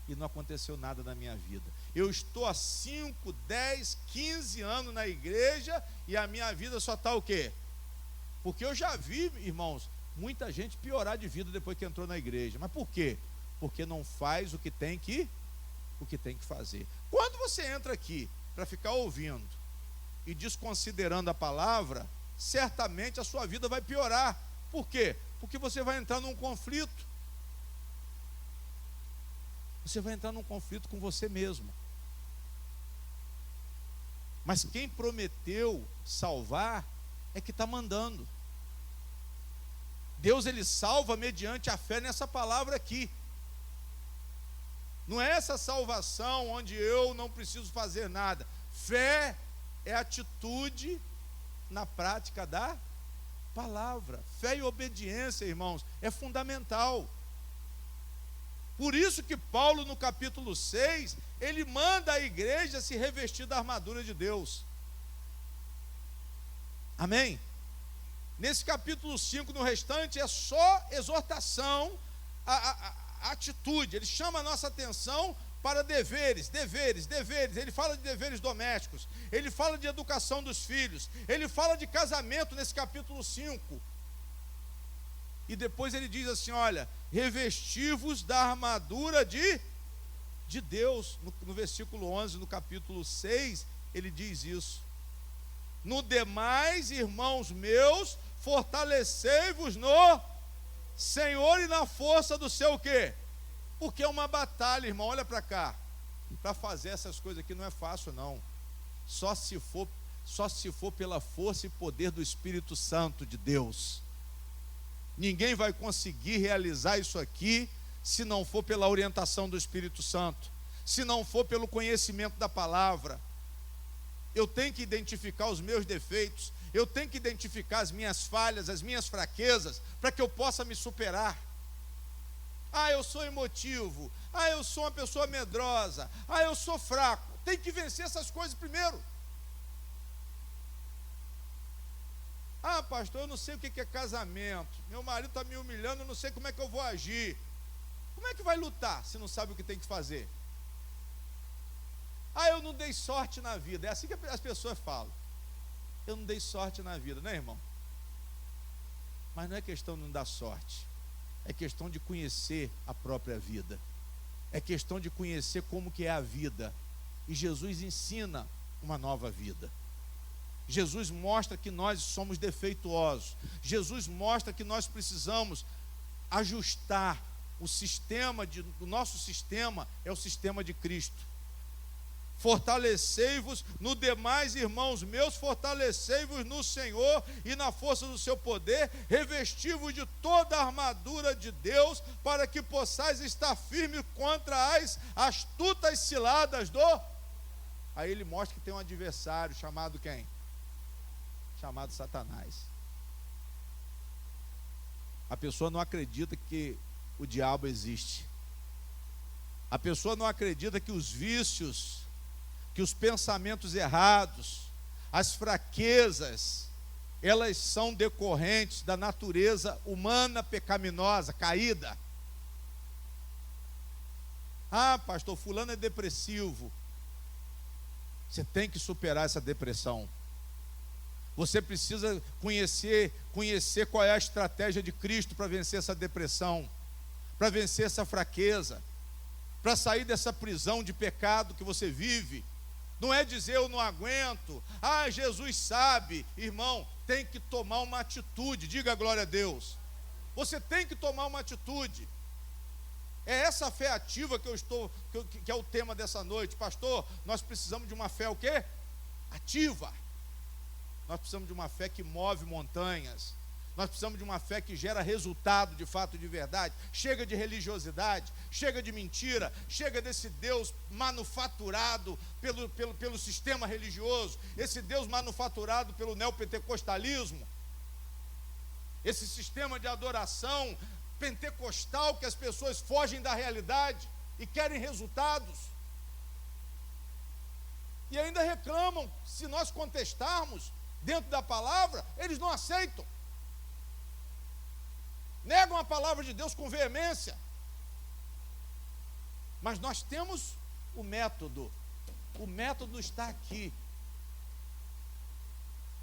E não aconteceu nada na minha vida. Eu estou há 5, 10, 15 anos na igreja e a minha vida só está o quê? Porque eu já vi, irmãos, muita gente piorar de vida depois que entrou na igreja. Mas por quê? Porque não faz o que tem que fazer. Quando você entra aqui para ficar ouvindo e desconsiderando a palavra, certamente a sua vida vai piorar. Por quê? Porque você vai entrar num conflito. Você vai entrar num conflito com você mesmo. Mas quem prometeu salvar é que está mandando. Deus, ele salva mediante a fé nessa palavra aqui. Não é essa salvação onde eu não preciso fazer nada. Fé é atitude na prática da palavra. Fé e obediência, irmãos, é fundamental. Por isso que Paulo, no capítulo 6, ele manda a igreja se revestir da armadura de Deus. Amém? Nesse capítulo 5, no restante, é só exortação, a atitude. Ele chama a nossa atenção para deveres. Ele fala de deveres domésticos, ele fala de educação dos filhos, ele fala de casamento nesse capítulo 5. E depois ele diz assim, olha, revesti-vos da armadura de Deus. No versículo 11, no capítulo 6, ele diz isso. No demais, irmãos meus, fortalecei-vos no Senhor e na força do seu quê? Porque é uma batalha, irmão, olha para cá. Para fazer essas coisas aqui não é fácil, não. Só se for pela força e poder do Espírito Santo de Deus. Ninguém vai conseguir realizar isso aqui se não for pela orientação do Espírito Santo, se não for pelo conhecimento da palavra. Eu tenho que identificar os meus defeitos, eu tenho que identificar as minhas falhas, as minhas fraquezas, para que eu possa me superar. Eu sou emotivo, eu sou uma pessoa medrosa, eu sou fraco. Tem que vencer essas coisas primeiro. Pastor, eu não sei o que é casamento, meu marido está me humilhando, eu não sei como é que eu vou agir. Como é que vai lutar se não sabe o que tem que fazer? Eu não dei sorte na vida. É assim que as pessoas falam. Eu não dei sorte na vida, né, irmão? Mas não é questão de não dar sorte, é questão de conhecer a própria vida, é questão de conhecer como que é a vida. E Jesus ensina uma nova vida. Jesus mostra que nós somos defeituosos. Jesus mostra que nós precisamos ajustar o nosso sistema é o sistema de Cristo. Fortalecei-vos no demais, irmãos meus, fortalecei-vos no Senhor e na força do seu poder, revesti-vos de toda a armadura de Deus, para que possais estar firmes contra as astutas ciladas do... Aí ele mostra que tem um adversário chamado quem? Chamado Satanás. A pessoa não acredita que o diabo existe. A pessoa não acredita que os vícios, que os pensamentos errados, as fraquezas, elas são decorrentes da natureza humana pecaminosa, caída. Pastor, fulano é depressivo. Você tem que superar essa depressão. Você precisa conhecer qual é a estratégia de Cristo para vencer essa depressão, para vencer essa fraqueza, para sair dessa prisão de pecado que você vive. Não é dizer eu não aguento, Jesus sabe. Irmão, tem que tomar uma atitude. Diga glória a Deus. Você tem que tomar uma atitude. É essa fé ativa que é o tema dessa noite. Pastor, nós precisamos de uma fé o quê? Ativa. Nós precisamos de uma fé que move montanhas. Nós precisamos de uma fé que gera resultado de fato, de verdade. Chega de religiosidade, chega de mentira, chega desse Deus manufaturado pelo sistema religioso, esse Deus manufaturado pelo neopentecostalismo, esse sistema de adoração pentecostal que as pessoas fogem da realidade e querem resultados. E ainda reclamam, se nós contestarmos dentro da palavra, eles não aceitam. Negam a palavra de Deus com veemência. Mas nós temos o método está aqui.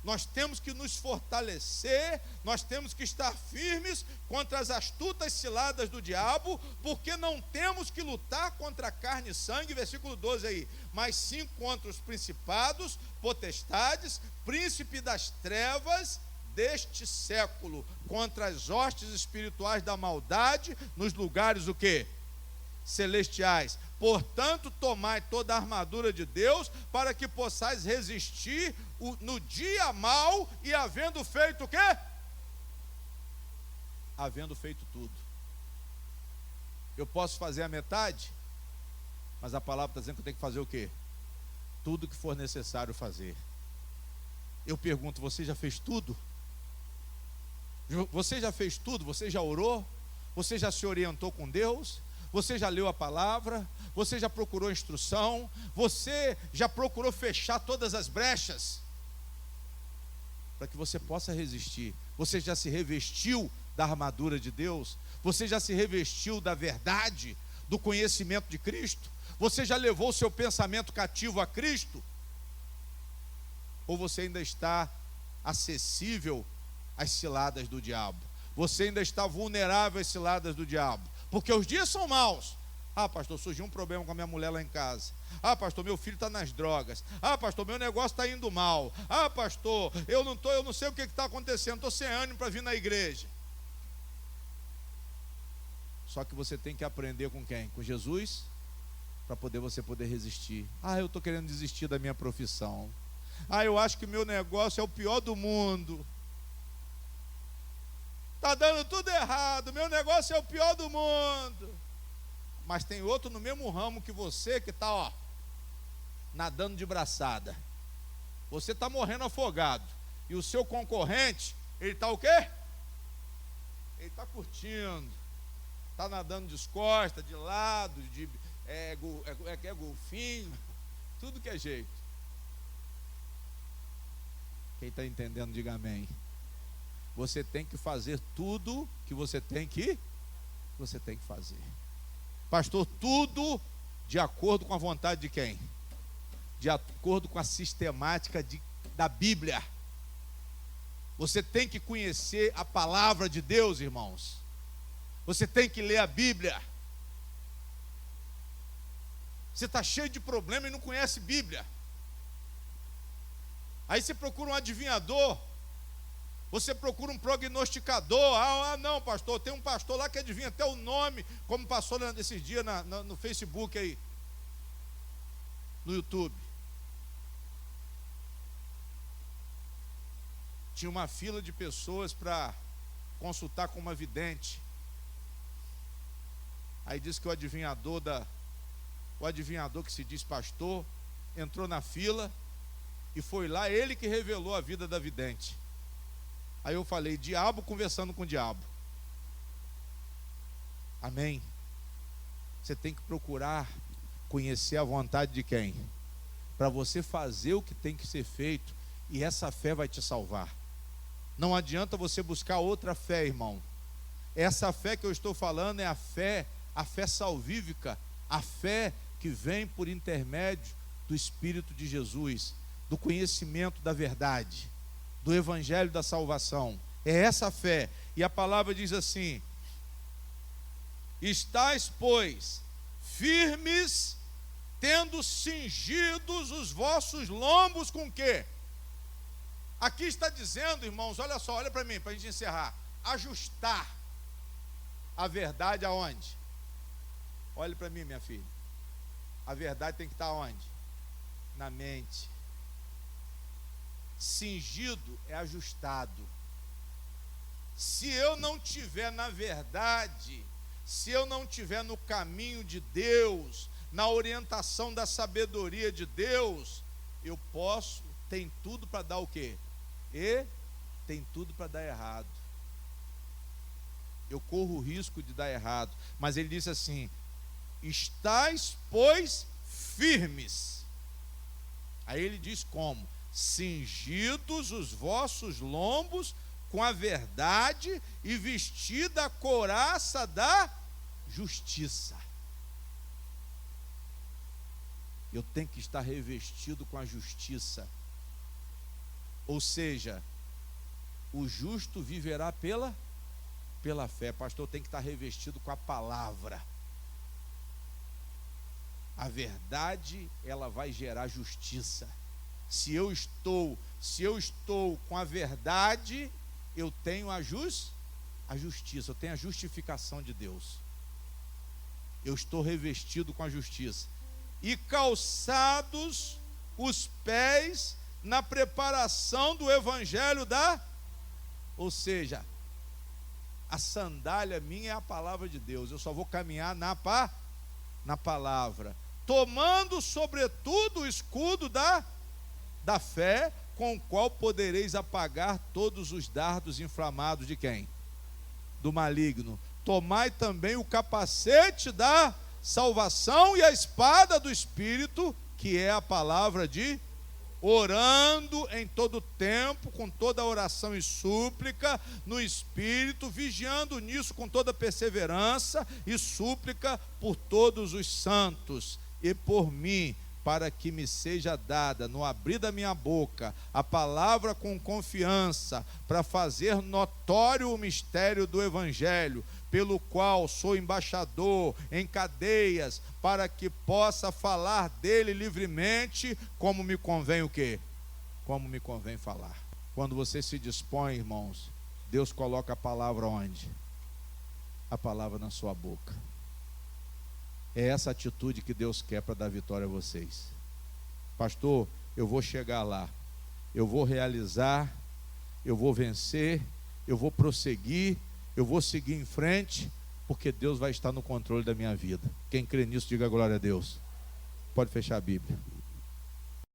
Nós temos que nos fortalecer, nós temos que estar firmes contra as astutas ciladas do diabo, porque não temos que lutar contra carne e sangue, versículo 12 aí, mas sim contra os principados, potestades, príncipe das trevas deste século, contra as hostes espirituais da maldade, nos lugares o quê? Celestiais. Portanto, tomai toda a armadura de Deus, para que possais resistir no dia mau, e havendo feito o quê? Havendo feito tudo. Eu posso fazer a metade, mas a palavra está dizendo que eu tenho que fazer o quê? Tudo que for necessário fazer. Eu pergunto, você já fez tudo? Você já fez tudo? Você já orou? Você já se orientou com Deus? Você já leu a palavra? Você já procurou instrução? Você já procurou fechar todas as brechas? Para que você possa resistir. Você já se revestiu da armadura de Deus? Você já se revestiu da verdade, do conhecimento de Cristo? Você já levou o seu pensamento cativo a Cristo? Ou você ainda está acessível às ciladas do diabo? Você ainda está vulnerável às ciladas do diabo? Porque os dias são maus. Ah, pastor, surgiu um problema com a minha mulher lá em casa. Ah, pastor, meu filho está nas drogas. Ah, pastor, meu negócio está indo mal. Ah, pastor, eu não sei o que está acontecendo. Estou sem ânimo para vir na igreja. Só que você tem que aprender com quem? Com Jesus, para você poder resistir. Ah, eu estou querendo desistir da minha profissão. Ah, eu acho que meu negócio é o pior do mundo. Está dando tudo errado, meu negócio é o pior do mundo. Mas tem outro no mesmo ramo que você, que está, nadando de braçada. Você está morrendo afogado. E o seu concorrente, ele está o quê? Ele está curtindo. Está nadando de costas, de lado, golfinho, tudo que é jeito. Quem está entendendo, diga amém. Você tem que fazer tudo que você tem que fazer. Pastor, tudo de acordo com a vontade de quem? De acordo com a sistemática da Bíblia. Você tem que conhecer a palavra de Deus, irmãos. Você tem que ler a Bíblia. Você está cheio de problema e não conhece Bíblia. Aí você procura um adivinhador. Você procura um prognosticador. Não, pastor, tem um pastor lá que adivinha até o nome, como passou nesses dias no Facebook aí, no YouTube. Tinha uma fila de pessoas para consultar com uma vidente. Aí diz que o adivinhador que se diz pastor, entrou na fila e foi lá ele que revelou a vida da vidente. Aí eu falei, diabo conversando com o diabo. Amém? Você tem que procurar conhecer a vontade de quem? Para você fazer o que tem que ser feito, e essa fé vai te salvar. Não adianta você buscar outra fé, irmão. Essa fé que eu estou falando é a fé salvífica, a fé que vem por intermédio do Espírito de Jesus, do conhecimento da verdade, do Evangelho da salvação. É essa fé. E a palavra diz assim: estais, pois, firmes, tendo cingidos os vossos lombos com quê? Aqui está dizendo, irmãos, olha só, olha para mim, para a gente encerrar. Ajustar a verdade aonde? Olhe para mim, minha filha. A verdade tem que estar onde? Na mente. Cingido é ajustado. Se eu não tiver na verdade, se eu não tiver no caminho de Deus, na orientação da sabedoria de Deus, eu tem tudo para dar o quê? Tem tudo para dar errado. Eu corro o risco de dar errado. Mas ele diz assim: estais, pois, firmes. Aí ele diz como? Cingidos os vossos lombos com a verdade e vestida a couraça da justiça. Eu tenho que estar revestido com a justiça. Ou seja, o justo viverá pela fé. Pastor, tem que estar revestido com a palavra. A verdade, ela vai gerar justiça. Se eu estou com a verdade, eu tenho a justiça, eu tenho a justificação de Deus. Eu estou revestido com a justiça. E calçados os pés na preparação do evangelho ou seja, a sandália minha é a palavra de Deus. Eu só vou caminhar na palavra, tomando sobretudo o escudo da fé, com o qual podereis apagar todos os dardos inflamados de quem? Do maligno. Tomai também o capacete da salvação e a espada do Espírito, que é a palavra de orando em todo tempo, com toda oração e súplica, no Espírito, vigiando nisso com toda perseverança e súplica por todos os santos. e por mim, para que me seja dada, no abrir da minha boca, a palavra com confiança, para fazer notório o mistério do Evangelho, pelo qual sou embaixador em cadeias, para que possa falar dele livremente, como me convém o quê? Como me convém falar. Quando você se dispõe, irmãos, Deus coloca a palavra onde? A palavra na sua boca. É essa atitude que Deus quer para dar vitória a vocês. Pastor, eu vou chegar lá, eu vou realizar, eu vou vencer, eu vou prosseguir, eu vou seguir em frente, porque Deus vai estar no controle da minha vida. Quem crê nisso, diga glória a Deus. Pode fechar a Bíblia.